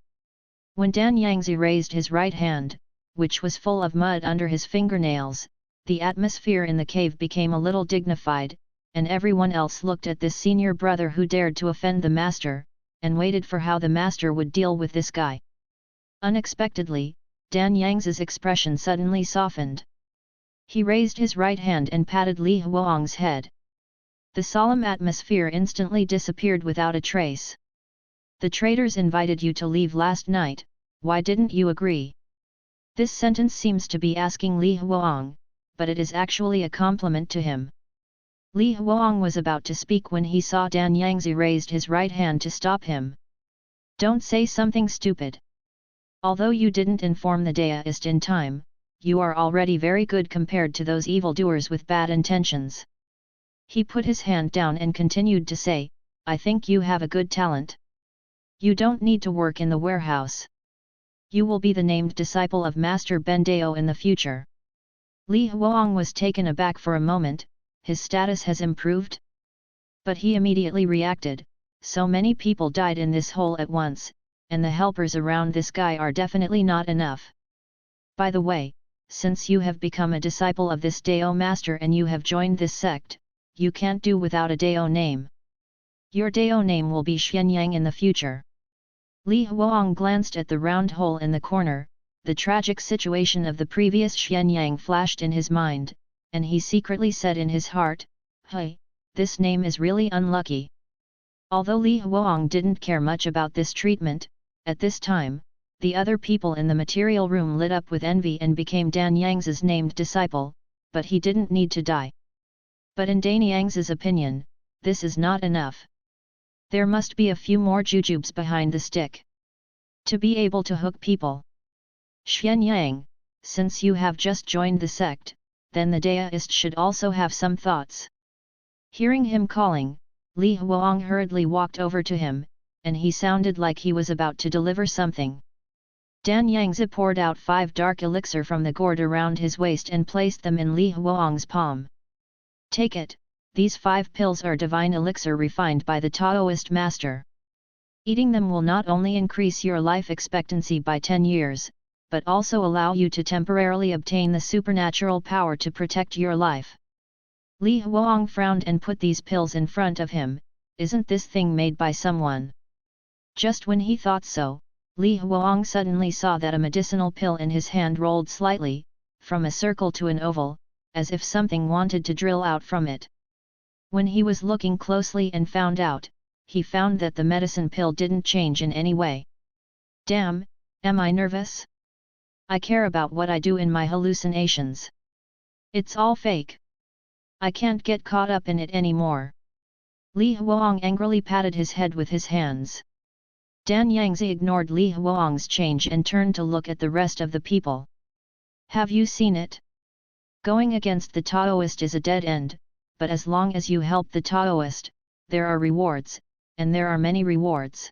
A: When Dan Yangzi raised his right hand, which was full of mud under his fingernails, the atmosphere in the cave became a little dignified, and everyone else looked at this senior brother who dared to offend the master, and waited for how the master would deal with this guy. Unexpectedly, Dan Yangzi's expression suddenly softened. He raised his right hand and patted Li Huang's head. The solemn atmosphere instantly disappeared without a trace. The traitors invited you to leave last night, why didn't you agree? This sentence seems to be asking Li Huang, but it is actually a compliment to him. Li Huang was about to speak when he saw Dan Yangzi raised his right hand to stop him. Don't say something stupid. Although you didn't inform the Daoist in time, you are already very good compared to those evildoers with bad intentions. He put his hand down and continued to say, I think you have a good talent. You don't need to work in the warehouse. You will be the named disciple of Master Ben Dao in the future. Li Huang was taken aback for a moment, his status has improved? But he immediately reacted, so many people died in this hole at once, and the helpers around this guy are definitely not enough. By the way, since you have become a disciple of this Dao master and you have joined this sect, you can't do without a Dao name. Your Dao name will be Xianyang in the future. Li Huang glanced at the round hole in the corner, the tragic situation of the previous Xianyang flashed in his mind, and he secretly said in his heart, hey, this name is really unlucky. Although Li Huang didn't care much about this treatment, at this time, the other people in the material room lit up with envy and became Dan Yangzi's named disciple, but he didn't need to die. But in Dan Yangzi's opinion, this is not enough. There must be a few more jujubes behind the stick. To be able to hook people. Xianyang, since you have just joined the sect, then the Daoist should also have some thoughts. Hearing him calling, Li Huang hurriedly walked over to him, and he sounded like he was about to deliver something. Dan Yangzi poured out 5 dark elixir from the gourd around his waist and placed them in Li Huang's palm. Take it, these 5 pills are divine elixir refined by the Taoist master. Eating them will not only increase your life expectancy by 10 years, but also allow you to temporarily obtain the supernatural power to protect your life. Li Huang frowned and put these pills in front of him. Isn't this thing made by someone? Just when he thought so, Li Huang suddenly saw that a medicinal pill in his hand rolled slightly, from a circle to an oval, as if something wanted to drill out from it. When he was looking closely and found out, he found that the medicine pill didn't change in any way. Damn, am I nervous? I care about what I do in my hallucinations. It's all fake. I can't get caught up in it anymore. Li Huang angrily patted his head with his hands. Dan Yangzi ignored Li Huang's change and turned to look at the rest of the people. Have you seen it? Going against the Taoist is a dead end, but as long as you help the Taoist, there are rewards, and there are many rewards.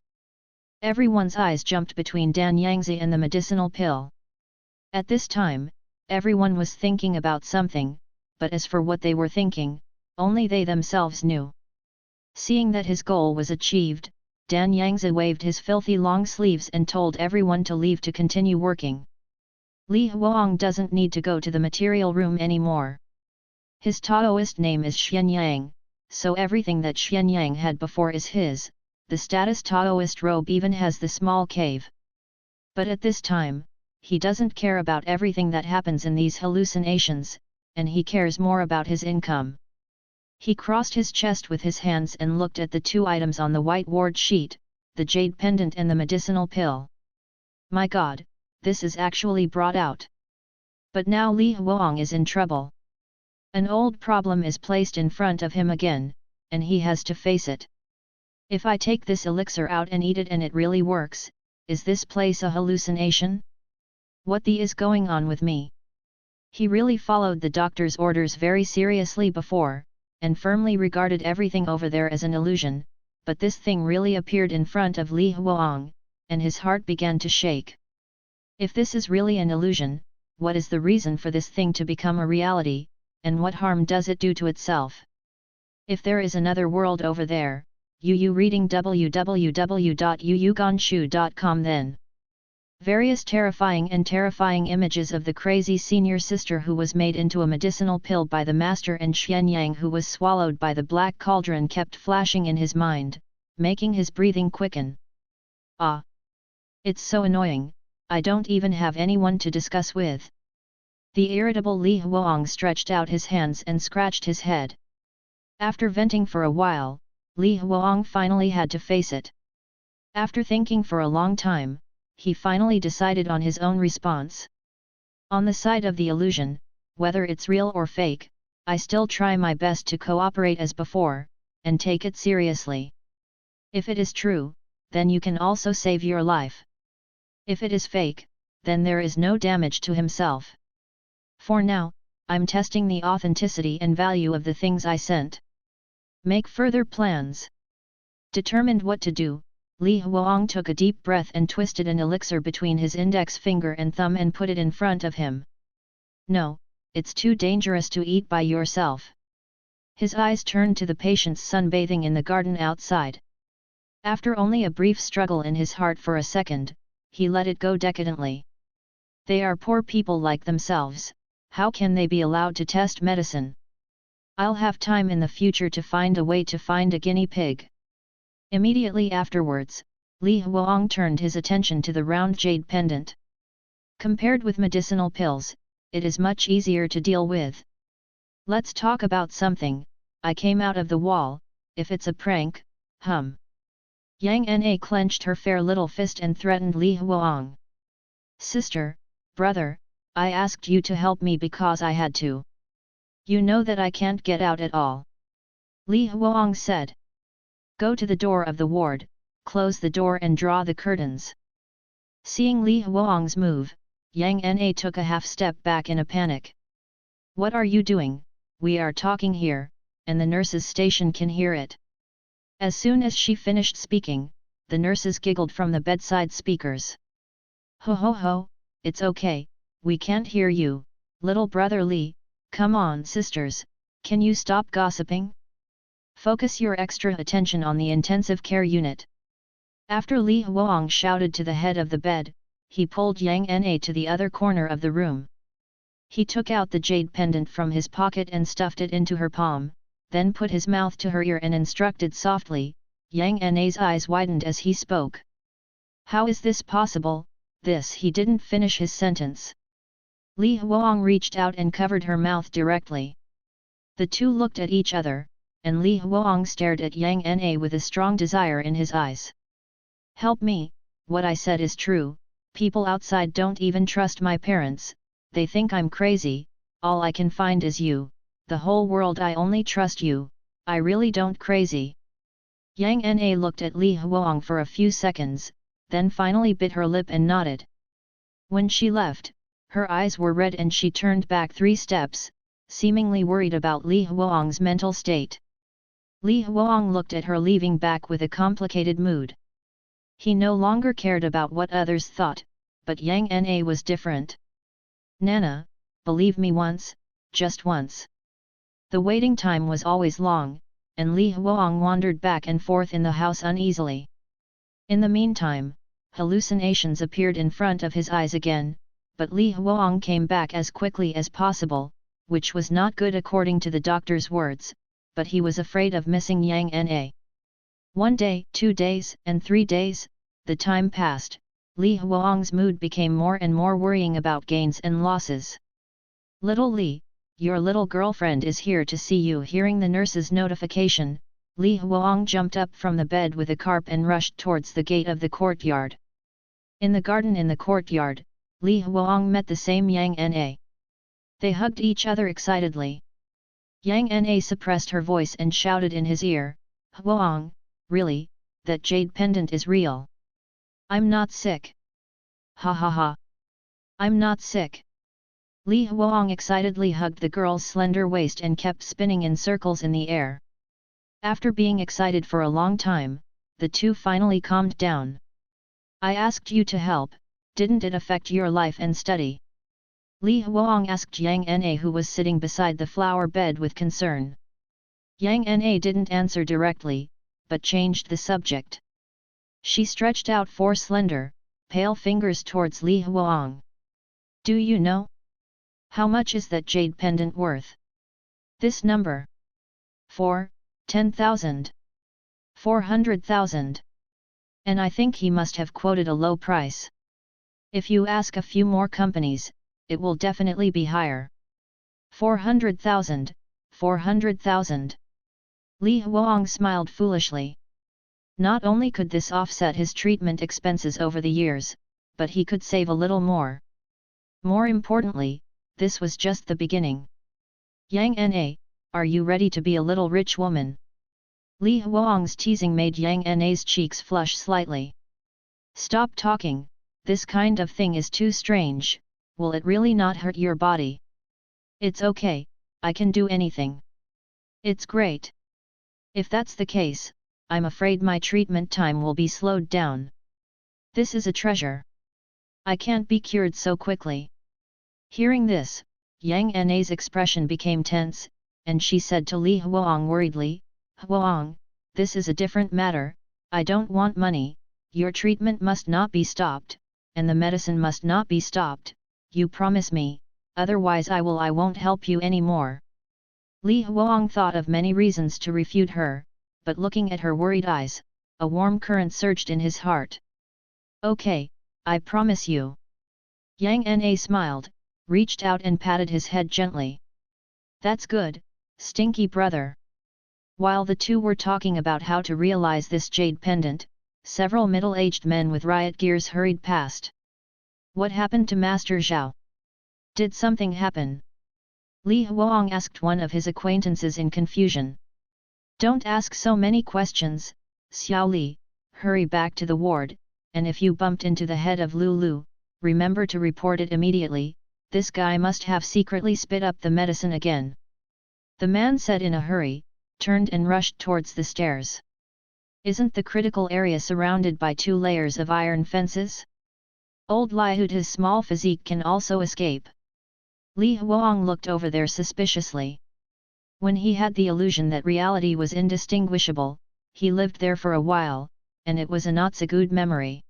A: Everyone's eyes jumped between Dan Yangzi and the medicinal pill. At this time, everyone was thinking about something, but as for what they were thinking, only they themselves knew. Seeing that his goal was achieved, Dan Yangzi waved his filthy long sleeves and told everyone to leave to continue working. Li Huang doesn't need to go to the material room anymore. His Taoist name is Xianyang, so everything that Xianyang had before is his. The status Taoist robe even has the small cave. But at this time, he doesn't care about everything that happens in these hallucinations, and he cares more about his income. He crossed his chest with his hands and looked at the 2 items on the white ward sheet, the jade pendant and the medicinal pill. My God, this is actually brought out. But now Li Huang is in trouble. An old problem is placed in front of him again, and he has to face it. If I take this elixir out and eat it and it really works, is this place a hallucination? What the is going on with me? He really followed the doctor's orders very seriously before, and firmly regarded everything over there as an illusion, but this thing really appeared in front of Li Huang, and his heart began to shake. If this is really an illusion, what is the reason for this thing to become a reality, and what harm does it do to itself? If there is another world over there, Yu reading www.yuyuganshu.com then. Various terrifying images of the crazy senior sister who was made into a medicinal pill by the master and Xianyang who was swallowed by the black cauldron kept flashing in his mind, making his breathing quicken. Ah! It's so annoying, I don't even have anyone to discuss with. The irritable Li Huang stretched out his hands and scratched his head. After venting for a while, Li Huang finally had to face it. After thinking for a long time, he finally decided on his own response. On the side of the illusion, whether it's real or fake, I still try my best to cooperate as before, and take it seriously. If it is true, then you can also save your life. If it is fake, then there is no damage to himself. For now, I'm testing the authenticity and value of the things I sent. Make further plans. Determined what to do, Li Huang took a deep breath and twisted an elixir between his index finger and thumb and put it in front of him. No, it's too dangerous to eat by yourself. His eyes turned to the patients sunbathing in the garden outside. After only a brief struggle in his heart for a second, he let it go decadently. They are poor people like themselves, how can they be allowed to test medicine? I'll have time in the future to find a way to find a guinea pig. Immediately afterwards, Li Huang turned his attention to the round jade pendant. Compared with medicinal pills, it is much easier to deal with. Let's talk about something, I came out of the wall, if it's a prank, Yang Na clenched her fair little fist and threatened Li Huang. Sister, brother, I asked you to help me because I had to. You know that I can't get out at all. Li Huang said. Go to the door of the ward, close the door and draw the curtains. Seeing Li Huang's move, Yang Na took a half step back in a panic. What are you doing? We are talking here, and the nurses' station can hear it. As soon as she finished speaking, the nurses giggled from the bedside speakers. Ho ho ho, it's okay, we can't hear you, little brother Li, come on sisters, can you stop gossiping? Focus your extra attention on the intensive care unit. After Li Huang shouted to the head of the bed, he pulled Yang Na to the other corner of the room. He took out the jade pendant from his pocket and stuffed it into her palm, then put his mouth to her ear and instructed softly. Yang Na's eyes widened as he spoke. How is this possible? He didn't finish his sentence. Li Huang reached out and covered her mouth directly. The two looked at each other, and Li Huang stared at Yang Na with a strong desire in his eyes. Help me, what I said is true, people outside don't even trust my parents, they think I'm crazy, all I can find is you, the whole world I only trust you, I really don't crazy. Yang Na looked at Li Huang for a few seconds, then finally bit her lip and nodded. When she left, her eyes were red and she turned back 3 steps, seemingly worried about Li Huang's mental state. Li Huang looked at her leaving back with a complicated mood. He no longer cared about what others thought, but Yang Na was different. Nana, believe me once, just once. The waiting time was always long, and Li Huang wandered back and forth in the house uneasily. In the meantime, hallucinations appeared in front of his eyes again, but Li Huang came back as quickly as possible, which was not good according to the doctor's words, but he was afraid of missing Yang Na. 1 day, 2 days, and 3 days, the time passed, Li Huang's mood became more and more worrying about gains and losses. Little Li, your little girlfriend is here to see you. Hearing the nurse's notification, Li Huang jumped up from the bed with a carp and rushed towards the gate of the courtyard. In the garden in the courtyard, Li Huang met the same Yang Na. They hugged each other excitedly. Yang Na suppressed her voice and shouted in his ear, Huang, really, that jade pendant is real. I'm not sick. Ha ha ha. I'm not sick. Li Huang excitedly hugged the girl's slender waist and kept spinning in circles in the air. After being excited for a long time, the two finally calmed down. I asked you to help, didn't it affect your life and study? Li Huang asked Yang Na, who was sitting beside the flower bed, with concern. Yang Na didn't answer directly, but changed the subject. She stretched out four slender, pale fingers towards Li Huang. Do you know? How much is that jade pendant worth? This number. 10,000. 400,000. And I think he must have quoted a low price. If you ask a few more companies, it will definitely be higher. 400,000, 400,000. Li Huang smiled foolishly. Not only could this offset his treatment expenses over the years, but he could save a little more. More importantly, this was just the beginning. Yang Na, are you ready to be a little rich woman? Li Huang's teasing made Yang Na's cheeks flush slightly. Stop talking, this kind of thing is too strange, will it really not hurt your body? It's okay, I can do anything. It's great. If that's the case, I'm afraid my treatment time will be slowed down. This is a treasure. I can't be cured so quickly. Hearing this, Yang Na's expression became tense, and she said to Li Huang worriedly, Huang, this is a different matter, I don't want money, your treatment must not be stopped, and the medicine must not be stopped, you promise me, otherwise I won't help you anymore. Li Huang thought of many reasons to refute her, but looking at her worried eyes, a warm current surged in his heart. Okay, I promise you. Yang Na smiled, reached out and patted his head gently. That's good, stinky brother. While the two were talking about how to realize this jade pendant, several middle-aged men with riot gears hurried past. What happened to Master Zhao? Did something happen? Li Huang asked one of his acquaintances in confusion. Don't ask so many questions, Xiao Li, hurry back to the ward, and if you bumped into the head of Lulu, remember to report it immediately, this guy must have secretly spit up the medicine again. The man said in a hurry, turned and rushed towards the stairs. Isn't the critical area surrounded by 2 layers of iron fences? Old Liu's small physique can also escape. Li Huang looked over there suspiciously. When he had the illusion that reality was indistinguishable, he lived there for a while, and it was a not so good memory.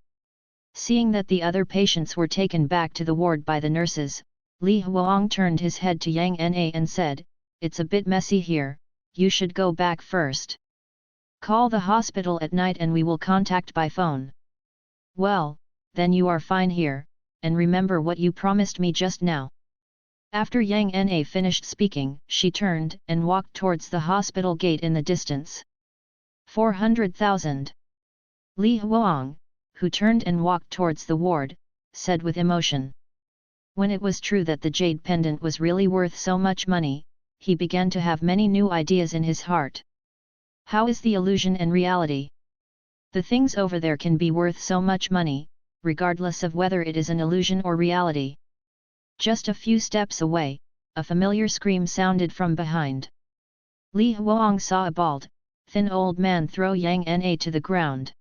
A: Seeing that the other patients were taken back to the ward by the nurses, Li Huang turned his head to Yang Na and said, it's a bit messy here, you should go back first. Call the hospital at night and we will contact by phone. Well, then you are fine here, and remember what you promised me just now. After Yang Na finished speaking, she turned and walked towards the hospital gate in the distance. 400,000. Li Huang, who turned and walked towards the ward, said with emotion. When it was true that the jade pendant was really worth so much money, he began to have many new ideas in his heart. How is the illusion and reality? The things over there can be worth so much money, regardless of whether it is an illusion or reality. Just a few steps away, a familiar scream sounded from behind. Li Huang saw a bald, thin old man throw Yang Na to the ground.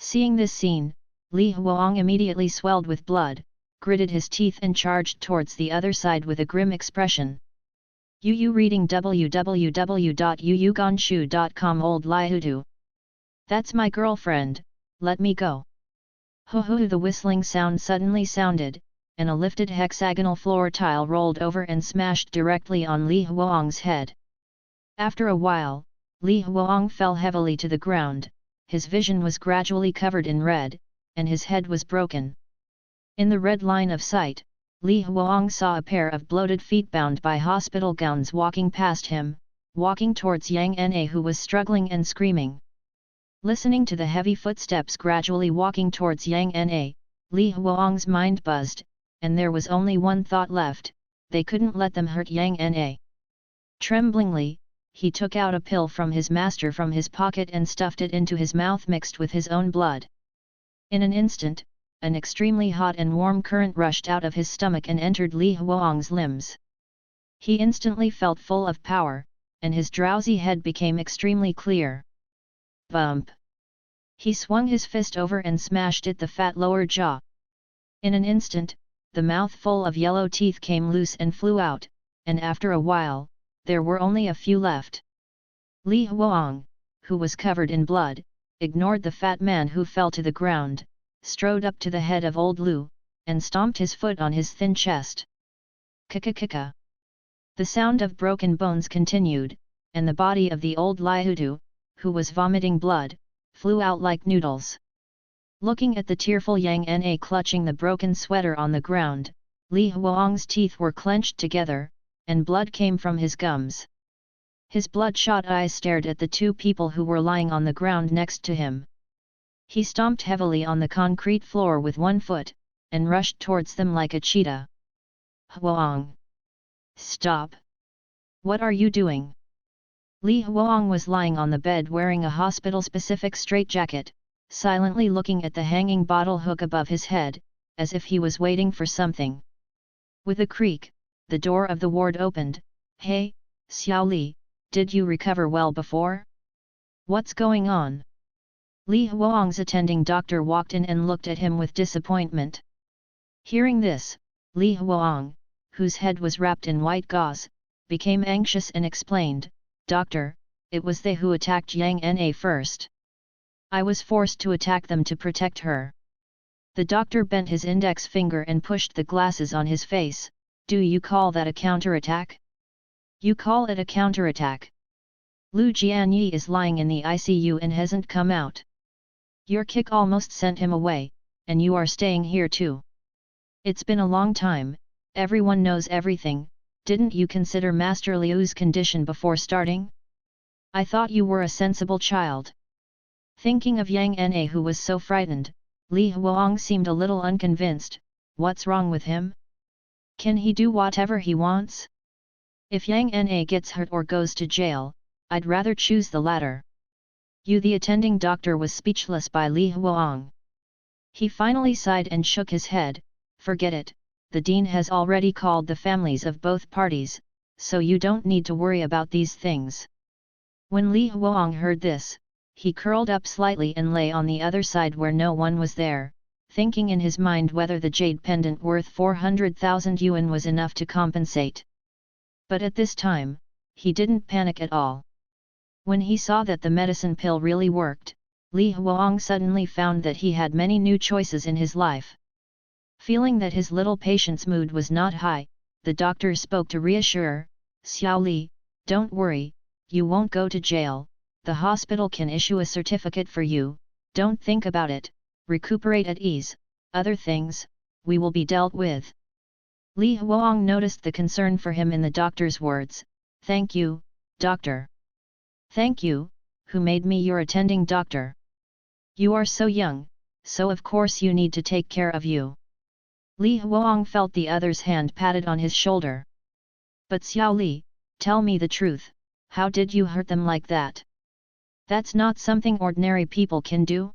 A: Seeing this scene, Li Huang immediately swelled with blood, gritted his teeth and charged towards the other side with a grim expression. Yu reading www.yuyuganshu.com. Old Liutu. That's my girlfriend, let me go. Ho ho! The whistling sound suddenly sounded, and a lifted hexagonal floor tile rolled over and smashed directly on Li Huang's head. After a while, Li Huang fell heavily to the ground, his vision was gradually covered in red, and his head was broken. In the red line of sight, Li Huang saw a pair of bloated feet bound by hospital gowns walking past him, walking towards Yang Na, who was struggling and screaming. Listening to the heavy footsteps gradually walking towards Yang Na, Li Huang's mind buzzed, and there was only one thought left, they couldn't let them hurt Yang Na. Tremblingly, he took out a pill from his master from his pocket and stuffed it into his mouth mixed with his own blood. In an instant, an extremely hot and warm current rushed out of his stomach and entered Li Huang's limbs. He instantly felt full of power, and his drowsy head became extremely clear. Bump! He swung his fist over and smashed it the fat lower jaw. In an instant, the mouth full of yellow teeth came loose and flew out, and after a while, there were only a few left. Li Huang, who was covered in blood, ignored the fat man who fell to the ground, strode up to the head of old Lu, and stomped his foot on his thin chest. Kika-kika. The sound of broken bones continued, and the body of the old Liudu, who was vomiting blood, flew out like noodles. Looking at the tearful Yang Na clutching the broken sweater on the ground, Li Huang's teeth were clenched together, and blood came from his gums. His bloodshot eyes stared at the two people who were lying on the ground next to him. He stomped heavily on the concrete floor with one foot, and rushed towards them like a cheetah. Huang! Stop! What are you doing? Li Huang was lying on the bed wearing a hospital-specific straitjacket, silently looking at the hanging bottle hook above his head, as if he was waiting for something. With a creak, the door of the ward opened. Hey, Xiao Li, did you recover well before? What's going on? Li Huang's attending doctor walked in and looked at him with disappointment. Hearing this, Li Huang, whose head was wrapped in white gauze, became anxious and explained, "Doctor, it was they who attacked Yang Na first. I was forced to attack them to protect her." The doctor bent his index finger and pushed the glasses on his face. "Do you call that a counterattack? You call it a counterattack? Lu Jianyi is lying in the ICU and hasn't come out. Your kick almost sent him away, and you are staying here too. It's been a long time, everyone knows everything. Didn't you consider Master Liu's condition before starting? I thought you were a sensible child." Thinking of Yang Na who was so frightened, Li Huang seemed a little unconvinced. What's wrong with him? Can he do whatever he wants? If Yang Na gets hurt or goes to jail, I'd rather choose the latter. The attending doctor was speechless by Li Huang. He finally sighed and shook his head. "Forget it, the dean has already called the families of both parties, so you don't need to worry about these things." When Li Huang heard this, he curled up slightly and lay on the other side where no one was there, thinking in his mind whether the jade pendant worth 400,000 yuan was enough to compensate. But at this time, he didn't panic at all. When he saw that the medicine pill really worked, Li Huang suddenly found that he had many new choices in his life. Feeling that his little patient's mood was not high, the doctor spoke to reassure, "Xiao Li, don't worry, you won't go to jail, the hospital can issue a certificate for you, don't think about it, recuperate at ease, other things, we will be dealt with." Li Huang noticed the concern for him in the doctor's words. "Thank you, doctor." "Thank you, who made me your attending doctor? You are so young, so of course you need to take care of you." Li Huang felt the other's hand patted on his shoulder. "But Xiao Li, tell me the truth, how did you hurt them like that? That's not something ordinary people can do.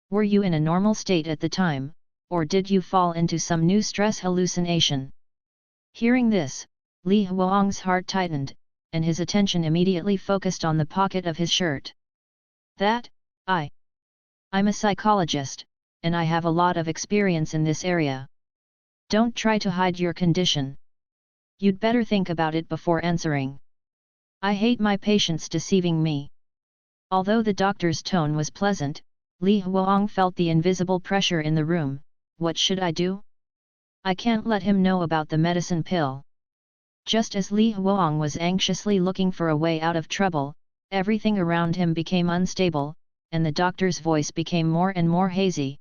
A: Were you in a normal state at the time, or did you fall into some new stress hallucination?" Hearing this, Li Huang's heart tightened, and his attention immediately focused on the pocket of his shirt. I'm a psychologist, and I have a lot of experience in this area. Don't try to hide your condition. You'd better think about it before answering. I hate my patients deceiving me." Although the doctor's tone was pleasant, Li Huang felt the invisible pressure in the room. What should I do? I can't let him know about the medicine pill. Just as Li Huang was anxiously looking for a way out of trouble, everything around him became unstable, and the doctor's voice became more and more hazy.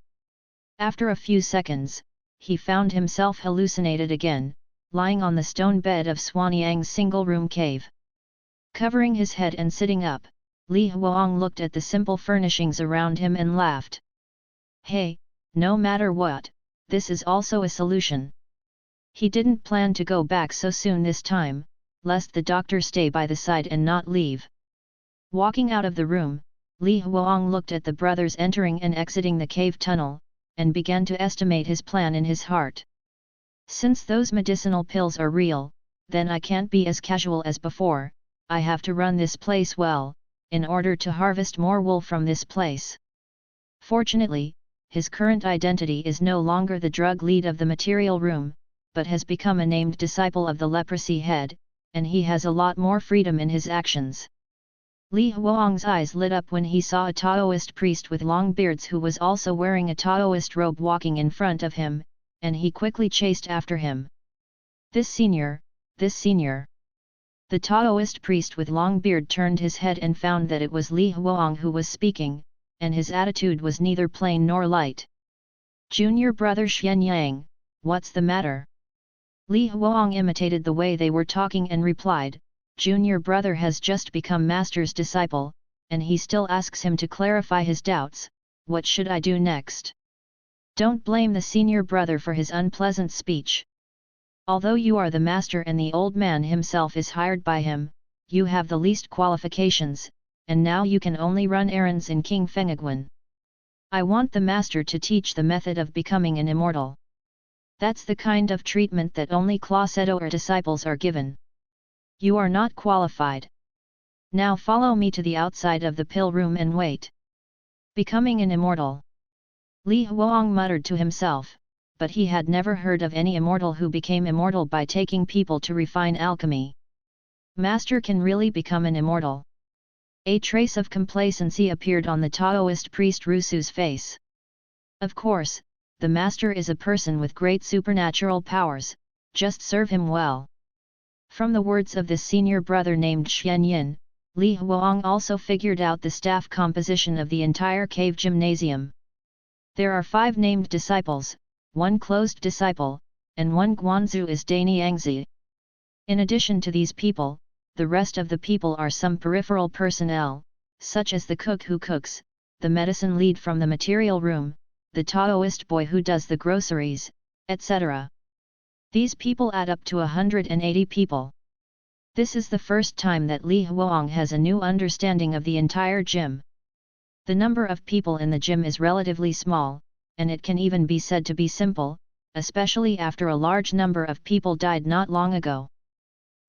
A: After a few seconds, he found himself hallucinated again, lying on the stone bed of Xuanyang's single-room cave. Covering his head and sitting up, Li Huang looked at the simple furnishings around him and laughed. "Hey, no matter what, this is also a solution." He didn't plan to go back so soon this time, lest the doctor stay by the side and not leave. Walking out of the room, Li Huang looked at the brothers entering and exiting the cave tunnel, and began to estimate his plan in his heart. Since those medicinal pills are real, then I can't be as casual as before, I have to run this place well, in order to harvest more wool from this place. Fortunately, his current identity is no longer the drug lead of the material room, but has become a named disciple of the leprosy head, and he has a lot more freedom in his actions. Li Huang's eyes lit up when he saw a Taoist priest with long beards who was also wearing a Taoist robe walking in front of him, and he quickly chased after him. This senior. The Taoist priest with long beard turned his head and found that it was Li Huang who was speaking, and his attitude was neither plain nor light. Junior brother Xianyang, what's the matter? Li Huang imitated the way they were talking and replied, Junior brother has just become master's disciple, and he still asks him to clarify his doubts, what should I do next? Don't blame the senior brother for his unpleasant speech. Although you are the master and the old man himself is hired by him, you have the least qualifications, and now you can only run errands in King Fengagwan. I want the master to teach the method of becoming an immortal. That's the kind of treatment that only Clausedo or disciples are given. You are not qualified. Now follow me to the outside of the pill room and wait. Becoming an immortal. Li Huang muttered to himself, but he had never heard of any immortal who became immortal by taking people to refine alchemy. Master can really become an immortal. A trace of complacency appeared on the Taoist priest Rusu's face. Of course, the master is a person with great supernatural powers, just serve him well. From the words of this senior brother named Xianyin, Li Huang also figured out the staff composition of the entire cave gymnasium. There are 5 named disciples, 1 closed disciple, and 1 Guanzu is Dani Angzi. In addition to these people, the rest of the people are some peripheral personnel, such as the cook who cooks, the medicine lead from the material room, the Taoist boy who does the groceries, etc. These people add up to 180 people. This is the first time that Li Huang has a new understanding of the entire gym. The number of people in the gym is relatively small, and it can even be said to be simple, especially after a large number of people died not long ago.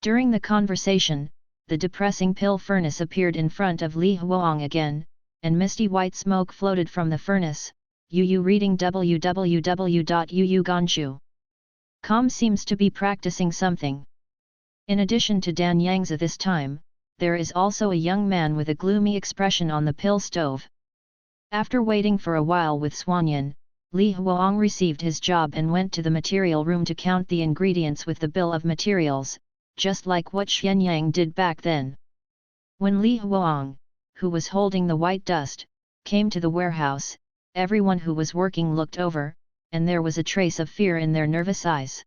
A: During the conversation, the depressing pill furnace appeared in front of Li Huang again, and misty white smoke floated from the furnace. Yu reading www.yuuganshu.com seems to be practicing something. In addition to Dan Yangzi this time, there is also a young man with a gloomy expression on the pill stove. After waiting for a while with Xuanyan, Li Huang received his job and went to the material room to count the ingredients with the bill of materials, just like what Xianyang did back then. When Li Huang, who was holding the white dust, came to the warehouse, everyone who was working looked over, and there was a trace of fear in their nervous eyes.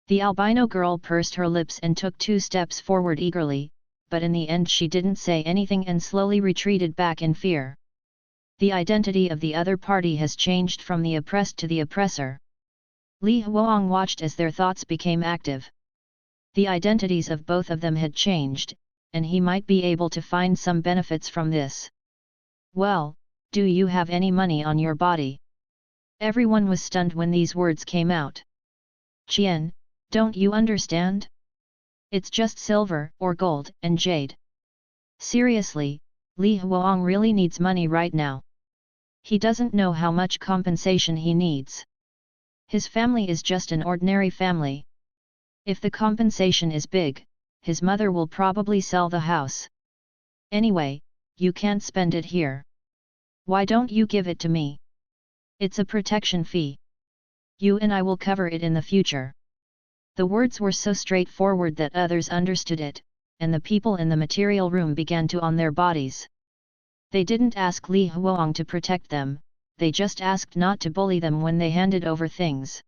A: The albino girl pursed her lips and took 2 steps forward eagerly, but in the end she didn't say anything and slowly retreated back in fear. The identity of the other party has changed from the oppressed to the oppressor. Li Huang watched as their thoughts became active. The identities of both of them had changed, and he might be able to find some benefits from this. Well, do you have any money on your body? Everyone was stunned when these words came out. Qian, don't you understand? It's just silver or gold and jade. Seriously, Li Huang really needs money right now. He doesn't know how much compensation he needs. His family is just an ordinary family. If the compensation is big, his mother will probably sell the house. Anyway, you can't spend it here. Why don't you give it to me? It's a protection fee. You and I will cover it in the future. The words were so straightforward that others understood it, and the people in the material room began to on their bodies. They didn't ask Li Huang to protect them, they just asked not to bully them when they handed over things.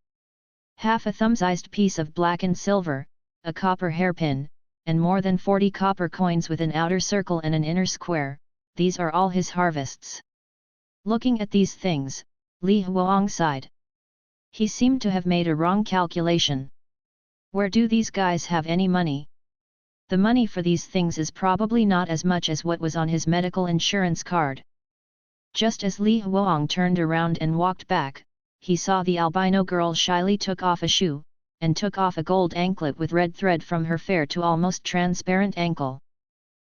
A: Half a thumb-sized piece of blackened silver, a copper hairpin, and more than 40 copper coins with an outer circle and an inner square, these are all his harvests. Looking at these things, Li Huang sighed. He seemed to have made a wrong calculation. Where do these guys have any money? The money for these things is probably not as much as what was on his medical insurance card. Just as Li Huang turned around and walked back, he saw the albino girl shyly took off a shoe, and took off a gold anklet with red thread from her fair to almost transparent ankle.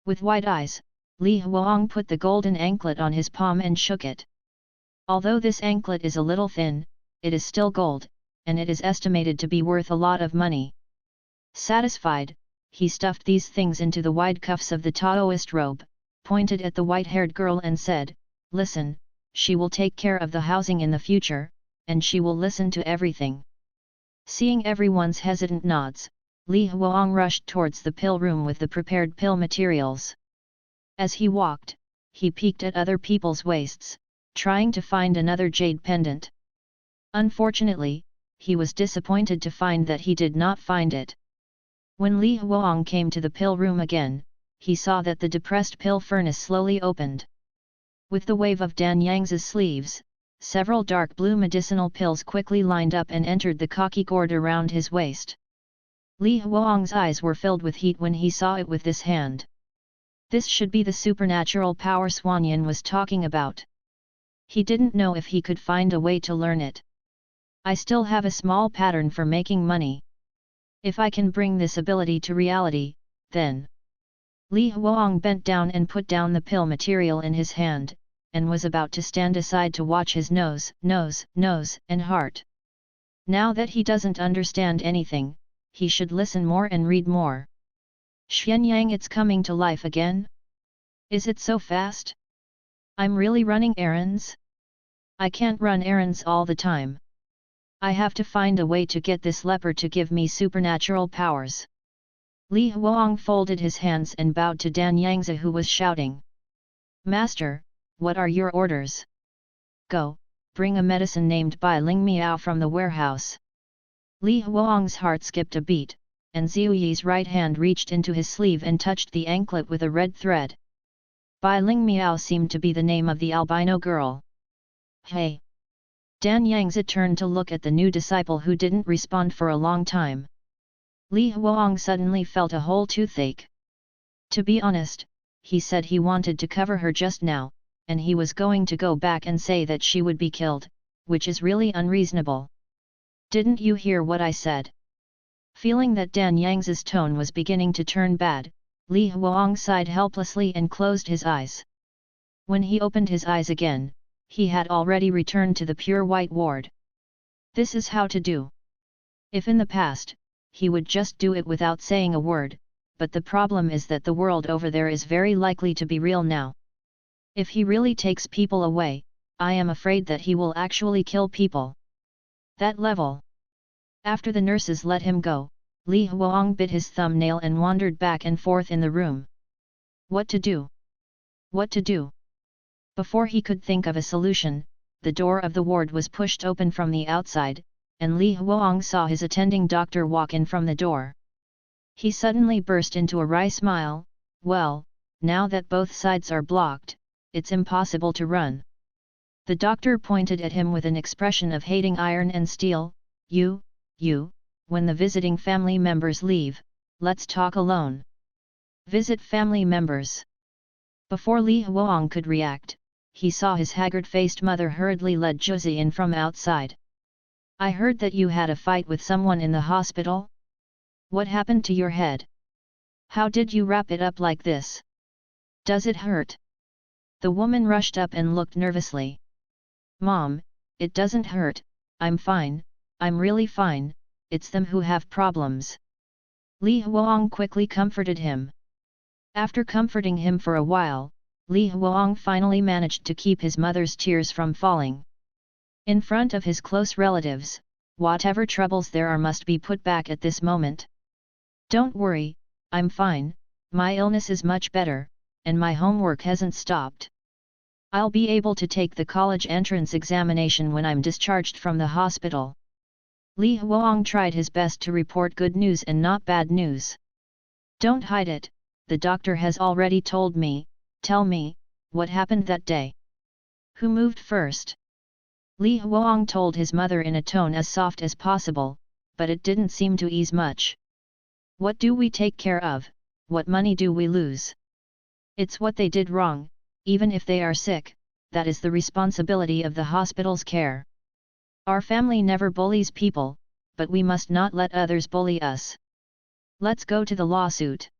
A: With wide eyes, Li Huang put the golden anklet on his palm and shook it. Although this anklet is a little thin, it is still gold, and it is estimated to be worth a lot of money. Satisfied, he stuffed these things into the wide cuffs of the Taoist robe, pointed at the white-haired girl and said, "Listen, she will take care of the housing in the future, and she will listen to everything." Seeing everyone's hesitant nods, Li Huang rushed towards the pill room with the prepared pill materials. As he walked, he peeked at other people's waists, trying to find another jade pendant. Unfortunately, he was disappointed to find that he did not find it. When Li Huang came to the pill room again, he saw that the depressed pill furnace slowly opened. With the wave of Dan Yang's sleeves, several dark blue medicinal pills quickly lined up and entered the khaki gourd around his waist. Li Huang's eyes were filled with heat when he saw it with this hand. This should be the supernatural power Xuanyan was talking about. He didn't know if he could find a way to learn it. "I still have a small pattern for making money. If I can bring this ability to reality, then..." Li Huang bent down and put down the pill material in his hand, and was about to stand aside to watch his nose, and heart. Now that he doesn't understand anything, he should listen more and read more. "Xuanyang, it's coming to life again? Is it so fast? I'm really running errands? I can't run errands all the time. I have to find a way to get this leper to give me supernatural powers." Li Huang folded his hands and bowed to Dan Yangzi, who was shouting, "Master, what are your orders? Go, bring a medicine named Bai Ling Miao from the warehouse." Li Huang's heart skipped a beat, and Ziuyi's right hand reached into his sleeve and touched the anklet with a red thread. Bai Ling Miao seemed to be the name of the albino girl. "Hey!" Dan Yangzi turned to look at the new disciple, who didn't respond for a long time. Li Huang suddenly felt a whole toothache. To be honest, he said he wanted to cover her just now, and he was going to go back and say that she would be killed, which is really unreasonable. "Didn't you hear what I said?" Feeling that Dan Yang's tone was beginning to turn bad, Li Huang sighed helplessly and closed his eyes. When he opened his eyes again, he had already returned to the pure white ward. This is how to do. If in the past, he would just do it without saying a word, but the problem is that the world over there is very likely to be real now. If he really takes people away, I am afraid that he will actually kill people. That level. After the nurses let him go, Li Huang bit his thumbnail and wandered back and forth in the room. What to do? What to do? Before he could think of a solution, the door of the ward was pushed open from the outside, and Li Huang saw his attending doctor walk in from the door. He suddenly burst into a wry smile. "Well, now that both sides are blocked, it's impossible to run." The doctor pointed at him with an expression of hating iron and steel. You, when the visiting family members leave, let's talk alone." Visit family members. Before Li Huang could react, he saw his haggard-faced mother hurriedly led Zhuzi in from outside. "I heard that you had a fight with someone in the hospital? What happened to your head? How did you wrap it up like this? Does it hurt?" The woman rushed up and looked nervously. "Mom, it doesn't hurt, I'm fine, I'm really fine, it's them who have problems." Li Huang quickly comforted him. After comforting him for a while, Li Huang finally managed to keep his mother's tears from falling. In front of his close relatives, whatever troubles there are must be put back at this moment. "Don't worry, I'm fine, my illness is much better, and my homework hasn't stopped. I'll be able to take the college entrance examination when I'm discharged from the hospital." Li Huang tried his best to report good news and not bad news. "Don't hide it, the doctor has already told me. Tell me, what happened that day? Who moved first?" Li Huang told his mother in a tone as soft as possible, but it didn't seem to ease much. "What do we take care of, what money do we lose? It's what they did wrong, even if they are sick, that is the responsibility of the hospital's care." Our family never bullies people, but we must not let others bully us. Let's go to the lawsuit.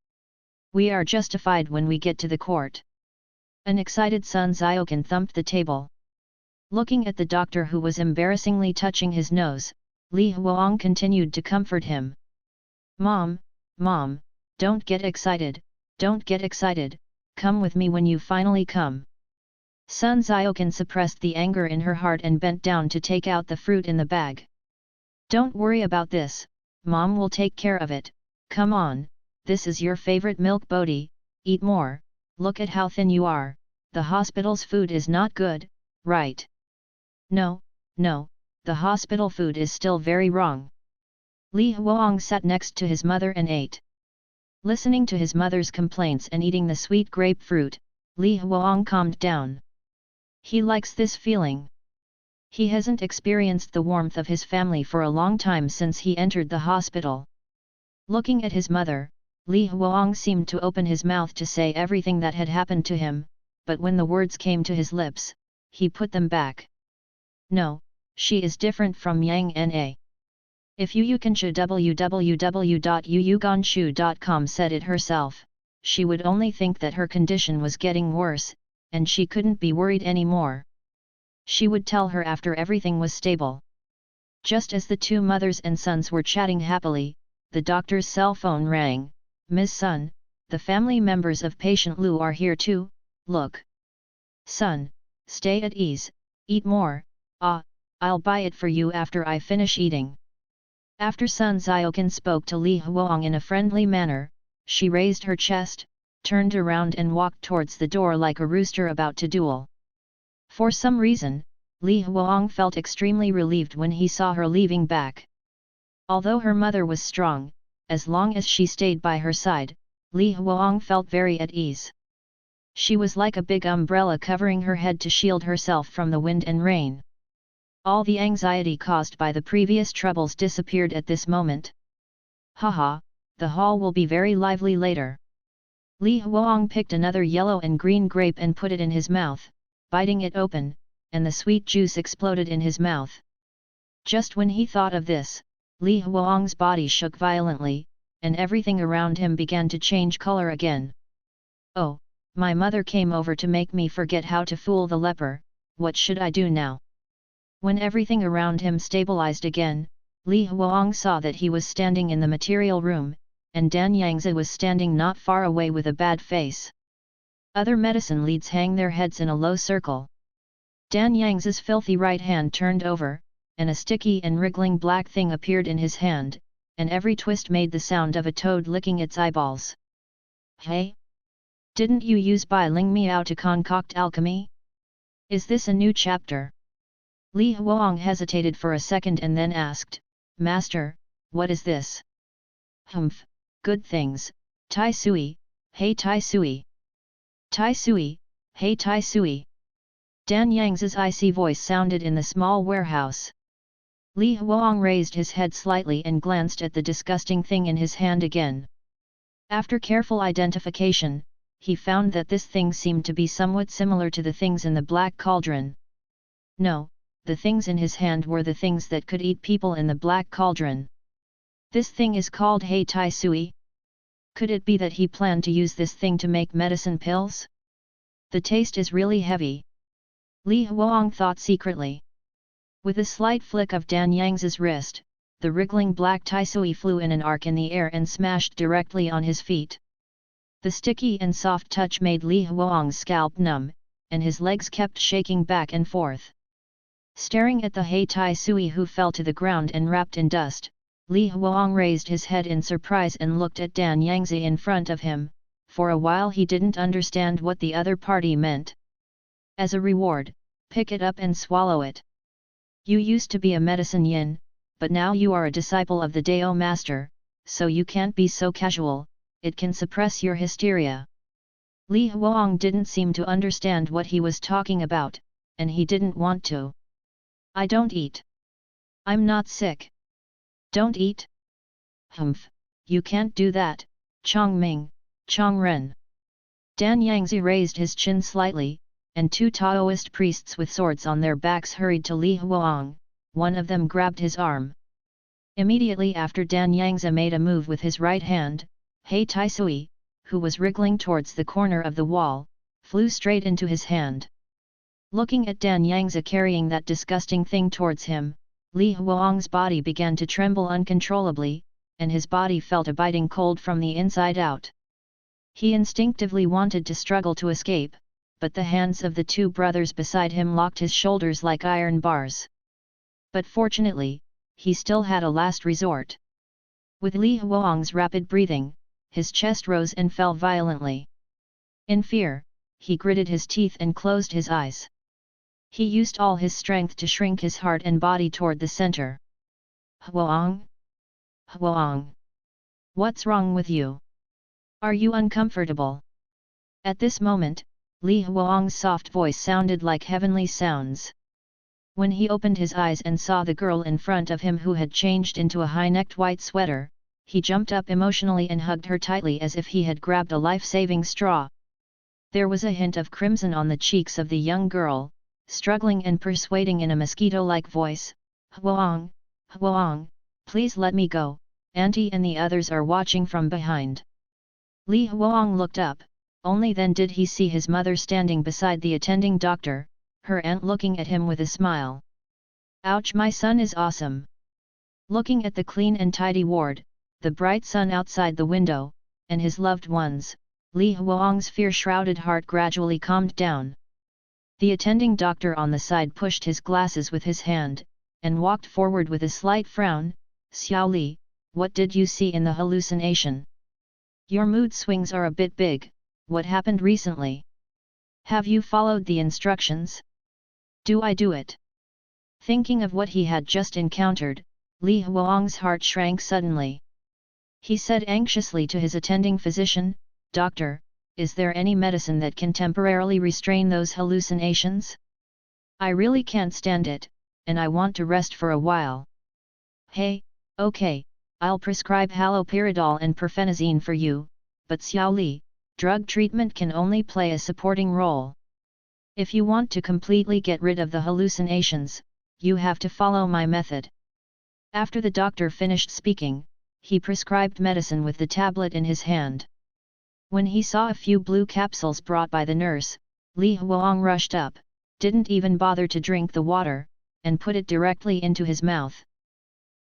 A: We are justified when we get to the court. An excited Sun Ziokan thumped the table. Looking at the doctor who was embarrassingly touching his nose, Li Huang continued to comfort him. Mom, don't get excited, come with me when you finally come. Sun Ziokan suppressed the anger in her heart and bent down to take out the fruit in the bag. Don't worry about this, Mom will take care of it, come on, this is your favorite milk Bodhi, eat more, look at how thin you are, the hospital's food is not good, right? No, the hospital food is still very wrong. Li Huang sat next to his mother and ate. Listening to his mother's complaints and eating the sweet grapefruit, Li Huang calmed down. He likes this feeling. He hasn't experienced the warmth of his family for a long time since he entered the hospital. Looking at his mother, Li Huang seemed to open his mouth to say everything that had happened to him, but when the words came to his lips, he put them back. No, she is different from Yang Na. If Yuuganshu www.yuuganshu.com said it herself, she would only think that her condition was getting worse, and she couldn't be worried anymore. She would tell her after everything was stable. Just as the two mothers and sons were chatting happily, the doctor's cell phone rang. Ms. Sun, the family members of patient Lu are here too, look. Son, stay at ease, eat more, I'll buy it for you after I finish eating. After Sun Ziokan spoke to Li Huang in a friendly manner, she raised her chest, turned around and walked towards the door like a rooster about to duel. For some reason, Li Huang felt extremely relieved when he saw her leaving back. Although her mother was strong, as long as she stayed by her side, Li Huang felt very at ease. She was like a big umbrella covering her head to shield herself from the wind and rain. All the anxiety caused by the previous troubles disappeared at this moment. Haha, the hall will be very lively later. Li Huang picked another yellow and green grape and put it in his mouth, biting it open, and the sweet juice exploded in his mouth. Just when he thought of this, Li Huang's body shook violently, and everything around him began to change color again. Oh, my mother came over to make me forget how to fool the leper, what should I do now? When everything around him stabilized again, Li Huang saw that he was standing in the material room, and Dan Yangzi was standing not far away with a bad face. Other medicine leads hang their heads in a low circle. Dan Yangzi's filthy right hand turned over, and a sticky and wriggling black thing appeared in his hand, and every twist made the sound of a toad licking its eyeballs. Hey? Didn't you use Bai Ling Miao to concoct alchemy? Is this a new chapter? Li Huang hesitated for a second and then asked, Master, what is this? Humph, good things, Tai Sui, hey Tai Sui. Tai Sui, hey Tai Sui. Dan Yangzi's icy voice sounded in the small warehouse. Li Huang raised his head slightly and glanced at the disgusting thing in his hand again. After careful identification, he found that this thing seemed to be somewhat similar to the things in the black cauldron. No, the things in his hand were the things that could eat people in the black cauldron. This thing is called Hei Tai Sui? Could it be that he planned to use this thing to make medicine pills? The taste is really heavy. Li Huang thought secretly. With a slight flick of Dan Yangzi's wrist, the wriggling black Tai Sui flew in an arc in the air and smashed directly on his feet. The sticky and soft touch made Li Huang's scalp numb, and his legs kept shaking back and forth. Staring at the Hei Tai Sui who fell to the ground and wrapped in dust, Li Huang raised his head in surprise and looked at Dan Yangzi in front of him. For a while he didn't understand what the other party meant. As a reward, pick it up and swallow it. You used to be a medicine yin, but now you are a disciple of the Dao Master, so you can't be so casual, it can suppress your hysteria. Li Huang didn't seem to understand what he was talking about, and he didn't want to. I don't eat. I'm not sick. Don't eat? Humph, you can't do that, Chong Ming, Chong Ren. Dan Yangzi raised his chin slightly, and two Taoist priests with swords on their backs hurried to Li Huang, one of them grabbed his arm. Immediately after, Dan Yangza made a move with his right hand. He Taisui, who was wriggling towards the corner of the wall, flew straight into his hand. Looking at Dan Yangza carrying that disgusting thing towards him, Li Huang's body began to tremble uncontrollably, and his body felt a biting cold from the inside out. He instinctively wanted to struggle to escape, but the hands of the two brothers beside him locked his shoulders like iron bars. But fortunately, he still had a last resort. With Li Huang's rapid breathing, his chest rose and fell violently. In fear, he gritted his teeth and closed his eyes. He used all his strength to shrink his heart and body toward the center. Huang? Huang? What's wrong with you? Are you uncomfortable? At this moment, Li Huang's soft voice sounded like heavenly sounds. When he opened his eyes and saw the girl in front of him who had changed into a high-necked white sweater, he jumped up emotionally and hugged her tightly as if he had grabbed a life-saving straw. There was a hint of crimson on the cheeks of the young girl, struggling and persuading in a mosquito-like voice, "Huang, Huang, please let me go, Auntie and the others are watching from behind." Li Huang looked up, only then did he see his mother standing beside the attending doctor, her aunt looking at him with a smile. "Ouch, my son is awesome." Looking at the clean and tidy ward, the bright sun outside the window, and his loved ones, Li Huang's fear-shrouded heart gradually calmed down. The attending doctor on the side pushed his glasses with his hand, and walked forward with a slight frown. "Xiao Li, what did you see in the hallucination? Your mood swings are a bit big, what happened recently? Have you followed the instructions? Do I do it?" Thinking of what he had just encountered, Li Huang's heart shrank suddenly. He said anxiously to his attending physician, "Doctor, is there any medicine that can temporarily restrain those hallucinations? I really can't stand it, and I want to rest for a while." "Hey, okay, I'll prescribe haloperidol and perfenazine for you, but Xiao Li, drug treatment can only play a supporting role. If you want to completely get rid of the hallucinations, you have to follow my method." After the doctor finished speaking, he prescribed medicine with the tablet in his hand. When he saw a few blue capsules brought by the nurse, Li Huang rushed up, didn't even bother to drink the water, and put it directly into his mouth.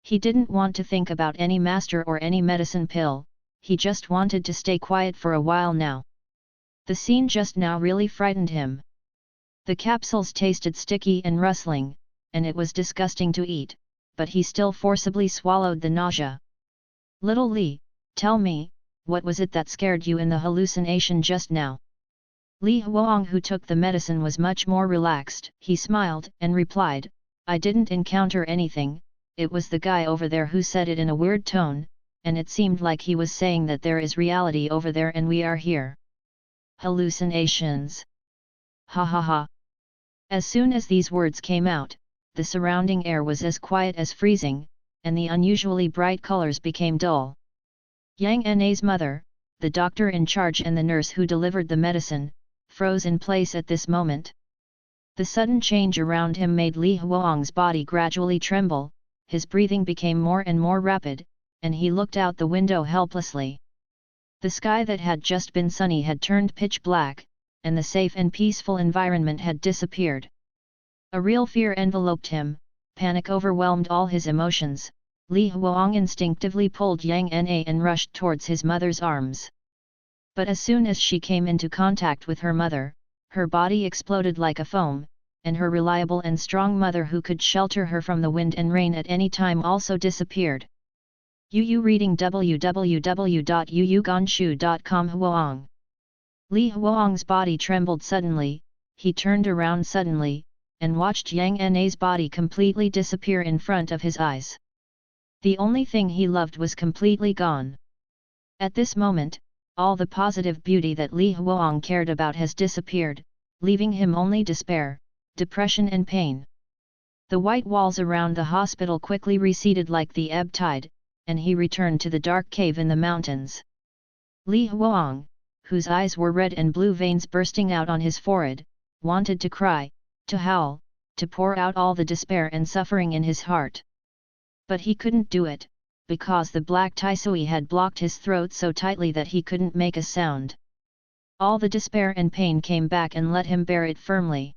A: He didn't want to think about any master or any medicine pill, he just wanted to stay quiet for a while now. The scene just now really frightened him. The capsules tasted sticky and rustling, and it was disgusting to eat, but he still forcibly swallowed the nausea. "Little Li, tell me, what was it that scared you in the hallucination just now?" Li Huang, who took the medicine, was much more relaxed. He smiled and replied, "I didn't encounter anything, it was the guy over there who said it in a weird tone, and it seemed like he was saying that there is reality over there and we are here. Hallucinations. Ha ha ha." As soon as these words came out, the surrounding air was as quiet as freezing, and the unusually bright colors became dull. Yang Na's mother, the doctor in charge and the nurse who delivered the medicine, froze in place at this moment. The sudden change around him made Li Huang's body gradually tremble, his breathing became more and more rapid, and he looked out the window helplessly. The sky that had just been sunny had turned pitch black, and the safe and peaceful environment had disappeared. A real fear enveloped him, panic overwhelmed all his emotions. Li Huang instinctively pulled Yang Na and rushed towards his mother's arms. But as soon as she came into contact with her mother, her body exploded like a foam, and her reliable and strong mother who could shelter her from the wind and rain at any time also disappeared. Yu reading www.yuyuganshu.com. Huang. Li Huang's body trembled suddenly, he turned around suddenly, and watched Yang Na's body completely disappear in front of his eyes. The only thing he loved was completely gone. At this moment, all the positive beauty that Li Huang cared about has disappeared, leaving him only despair, depression and pain. The white walls around the hospital quickly receded like the ebb tide, and he returned to the dark cave in the mountains. Li Huang, whose eyes were red and blue veins bursting out on his forehead, wanted to cry, to howl, to pour out all the despair and suffering in his heart. But he couldn't do it, because the black Taisui had blocked his throat so tightly that he couldn't make a sound. All the despair and pain came back and let him bear it firmly.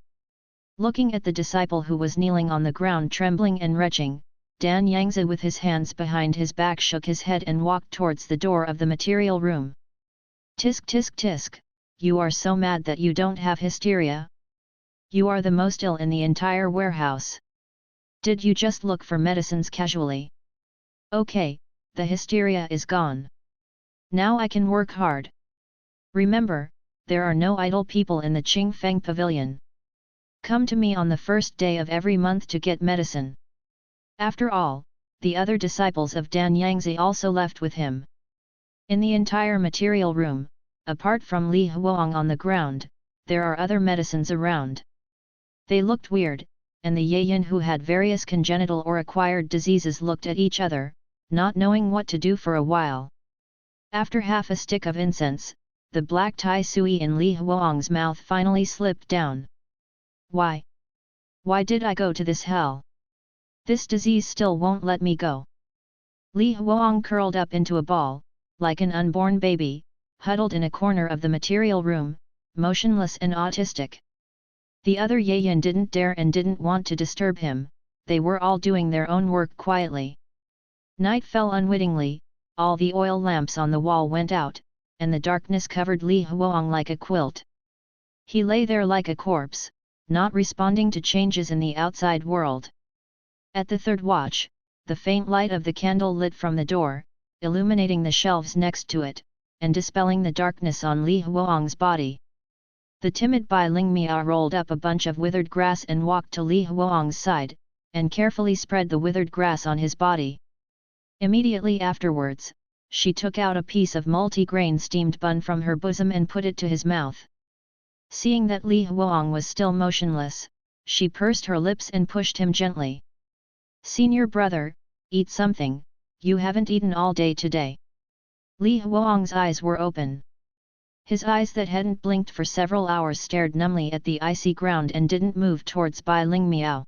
A: Looking at the disciple who was kneeling on the ground trembling and retching, Dan Yangzi with his hands behind his back shook his head and walked towards the door of the material room. Tisk tisk tisk, you are so mad that you don't have hysteria? You are the most ill in the entire warehouse. Did you just look for medicines casually? Okay, the hysteria is gone. Now I can work hard. Remember, there are no idle people in the Qingfeng Pavilion. Come to me on the first day of every month to get medicine. After all, the other disciples of Dan Yangzi also left with him. In the entire material room, apart from Li Huang on the ground, there are other medicines around. They looked weird, and the Yayan who had various congenital or acquired diseases looked at each other, not knowing what to do for a while. After half a stick of incense, the black Tai Sui in Li Huang's mouth finally slipped down. Why? Why did I go to this hell? This disease still won't let me go. Li Huang curled up into a ball, like an unborn baby, huddled in a corner of the material room, motionless and autistic. The other Yayan didn't dare and didn't want to disturb him, they were all doing their own work quietly. Night fell unwittingly, all the oil lamps on the wall went out, and the darkness covered Li Huang like a quilt. He lay there like a corpse, not responding to changes in the outside world. At the third watch, the faint light of the candle lit from the door, illuminating the shelves next to it, and dispelling the darkness on Li Huang's body. The timid Bai Ling Miao rolled up a bunch of withered grass and walked to Li Huang's side, and carefully spread the withered grass on his body. Immediately afterwards, she took out a piece of multi-grain steamed bun from her bosom and put it to his mouth. Seeing that Li Huang was still motionless, she pursed her lips and pushed him gently. Senior brother, eat something, you haven't eaten all day today. Li Huang's eyes were open. His eyes that hadn't blinked for several hours stared numbly at the icy ground and didn't move towards Bai Ling Miao.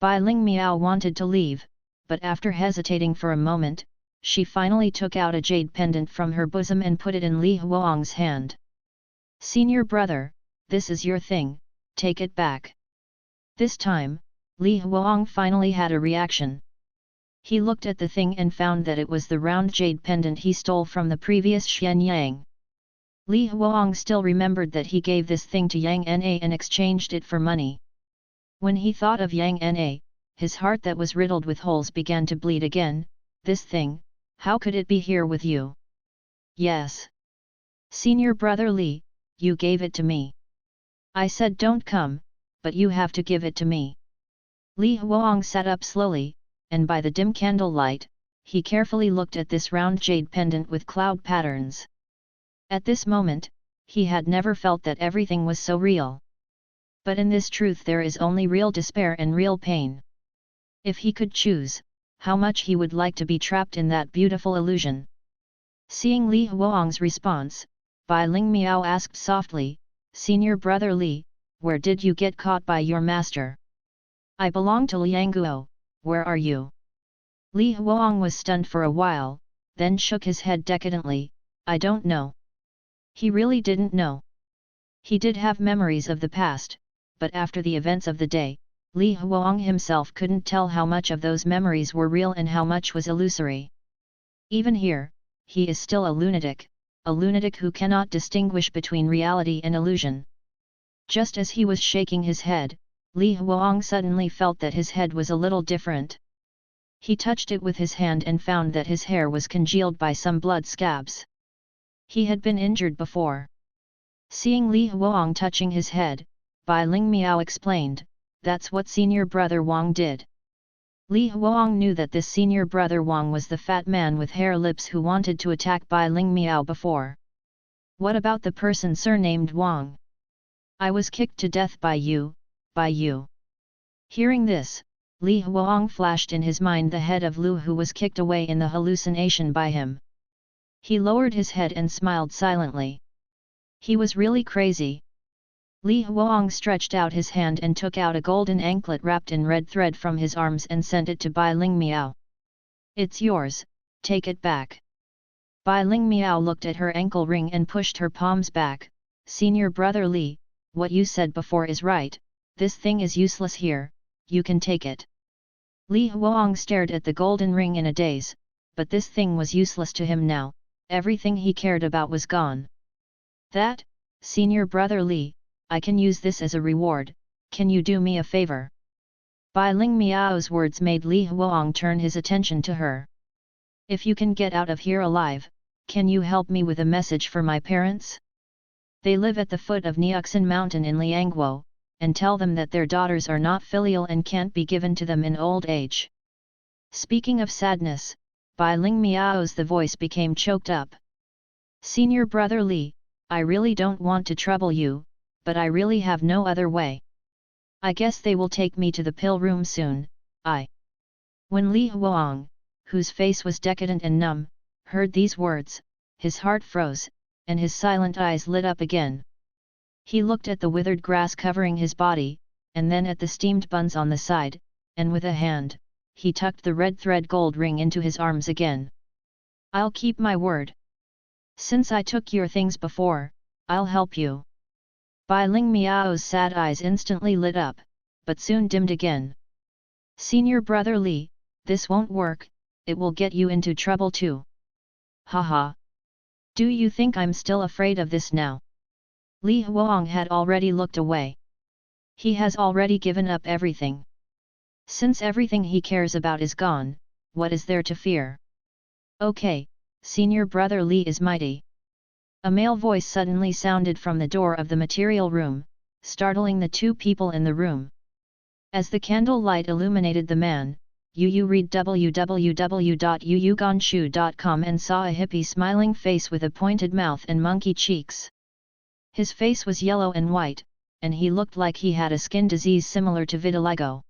A: Bai Ling Miao wanted to leave, but after hesitating for a moment, she finally took out a jade pendant from her bosom and put it in Li Huang's hand. Senior brother, this is your thing, take it back. This time, Li Huang finally had a reaction. He looked at the thing and found that it was the round jade pendant he stole from the previous Xian Yang. Li Huang still remembered that he gave this thing to Yang Na and exchanged it for money. When he thought of Yang Na, his heart that was riddled with holes began to bleed again. This thing, how could it be here with you? Yes. Senior brother Li, you gave it to me. I said don't come, but you have to give it to me. Li Huang sat up slowly, and by the dim candlelight, he carefully looked at this round jade pendant with cloud patterns. At this moment, he had never felt that everything was so real. But in this truth there is only real despair and real pain. If he could choose, how much he would like to be trapped in that beautiful illusion. Seeing Li Huang's response, Bai Ling Miao asked softly, Senior brother Li, where did you get caught by your master? I belong to Lianguo, where are you? Li Huang was stunned for a while, then shook his head decadently, I don't know. He really didn't know. He did have memories of the past, but after the events of the day, Li Huang himself couldn't tell how much of those memories were real and how much was illusory. Even here, he is still a lunatic who cannot distinguish between reality and illusion. Just as he was shaking his head, Li Huang suddenly felt that his head was a little different. He touched it with his hand and found that his hair was congealed by some blood scabs. He had been injured before. Seeing Li Huang touching his head, Bai Ling Miao explained, that's what senior brother Wang did. Li Huang knew that this senior brother Wang was the fat man with hair lips who wanted to attack Bai Ling Miao before. What about the person surnamed Wang? I was kicked to death by you. Hearing this, Li Huang flashed in his mind the head of Lu who was kicked away in the hallucination by him. He lowered his head and smiled silently. He was really crazy. Li Huang stretched out his hand and took out a golden anklet wrapped in red thread from his arms and sent it to Bai Ling Miao. "It's yours, take it back." Bai Ling Miao looked at her ankle ring and pushed her palms back. "Senior brother Li, what you said before is right, this thing is useless here, you can take it." Li Huang stared at the golden ring in a daze, but this thing was useless to him now, everything he cared about was gone. "That, senior brother Li, I can use this as a reward, can you do me a favor?" Bai Ling Miao's words made Li Huang turn his attention to her. "If you can get out of here alive, can you help me with a message for my parents? They live at the foot of Niuxin Mountain in Liangguo, and tell them that their daughters are not filial and can't be given to them in old age." Speaking of sadness, Bai Ling Miao's the voice became choked up. "Senior brother Li, I really don't want to trouble you, but I really have no other way. I guess they will take me to the pill room soon, When Li Huang, whose face was decadent and numb, heard these words, his heart froze, and his silent eyes lit up again. He looked at the withered grass covering his body, and then at the steamed buns on the side, and with a hand, he tucked the red thread gold ring into his arms again. "I'll keep my word. Since I took your things before, I'll help you." Bai Ling Miao's sad eyes instantly lit up, but soon dimmed again. "Senior brother Li, this won't work, it will get you into trouble too." "Haha! Do you think I'm still afraid of this now?" Li Huang had already looked away. He has already given up everything. Since everything he cares about is gone, what is there to fear? "Okay, senior brother Li is mighty." A male voice suddenly sounded from the door of the material room, startling the two people in the room. As the candle light illuminated the man, Yu read www.yuyuganshu.com and saw a hippie smiling face with a pointed mouth and monkey cheeks. His face was yellow and white, and he looked like he had a skin disease similar to vitiligo.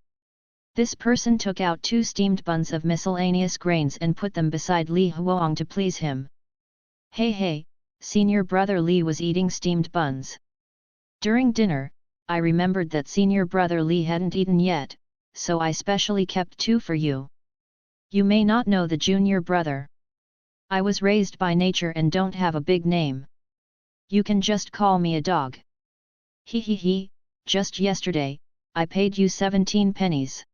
A: This person took out 2 steamed buns of miscellaneous grains and put them beside Li Huang to please him. Hey, senior brother Li was eating steamed buns. During dinner, I remembered that senior brother Li hadn't eaten yet, so I specially kept 2 for you. You may not know the junior brother. I was raised by nature and don't have a big name. You can just call me a dog. He, just yesterday, I paid you 17 pennies.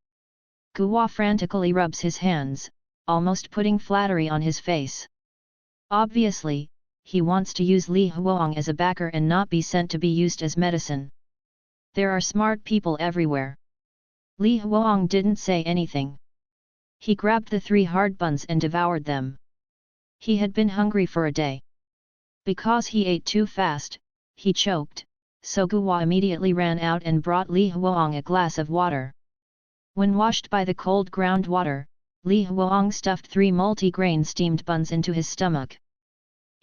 A: Guo frantically rubs his hands, almost putting flattery on his face. Obviously, he wants to use Li Huang as a backer and not be sent to be used as medicine. There are smart people everywhere. Li Huang didn't say anything. He grabbed the 3 hard buns and devoured them. He had been hungry for a day. Because he ate too fast, he choked, so Guo immediately ran out and brought Li Huang a glass of water. When washed by the cold groundwater, Li Huang stuffed 3 multi-grain steamed buns into his stomach.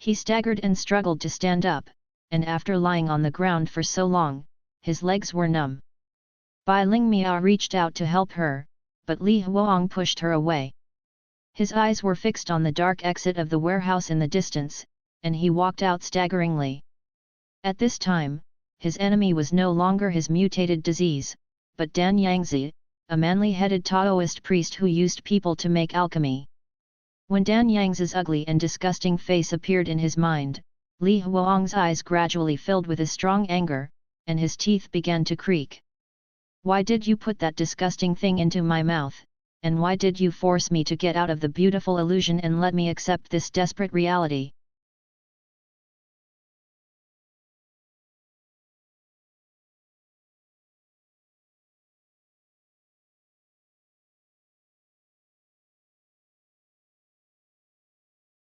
A: He staggered and struggled to stand up, and after lying on the ground for so long, his legs were numb. Bai Ling Miao reached out to help her, but Li Huang pushed her away. His eyes were fixed on the dark exit of the warehouse in the distance, and he walked out staggeringly. At this time, his enemy was no longer his mutated disease, but Dan Yangzi, a manly-headed Taoist priest who used people to make alchemy. When Dan Yangzi's ugly and disgusting face appeared in his mind, Li Huang's eyes gradually filled with a strong anger, and his teeth began to creak. "Why did you put that disgusting thing into my mouth, and why did you force me to get out of the beautiful illusion and let me accept this desperate reality?"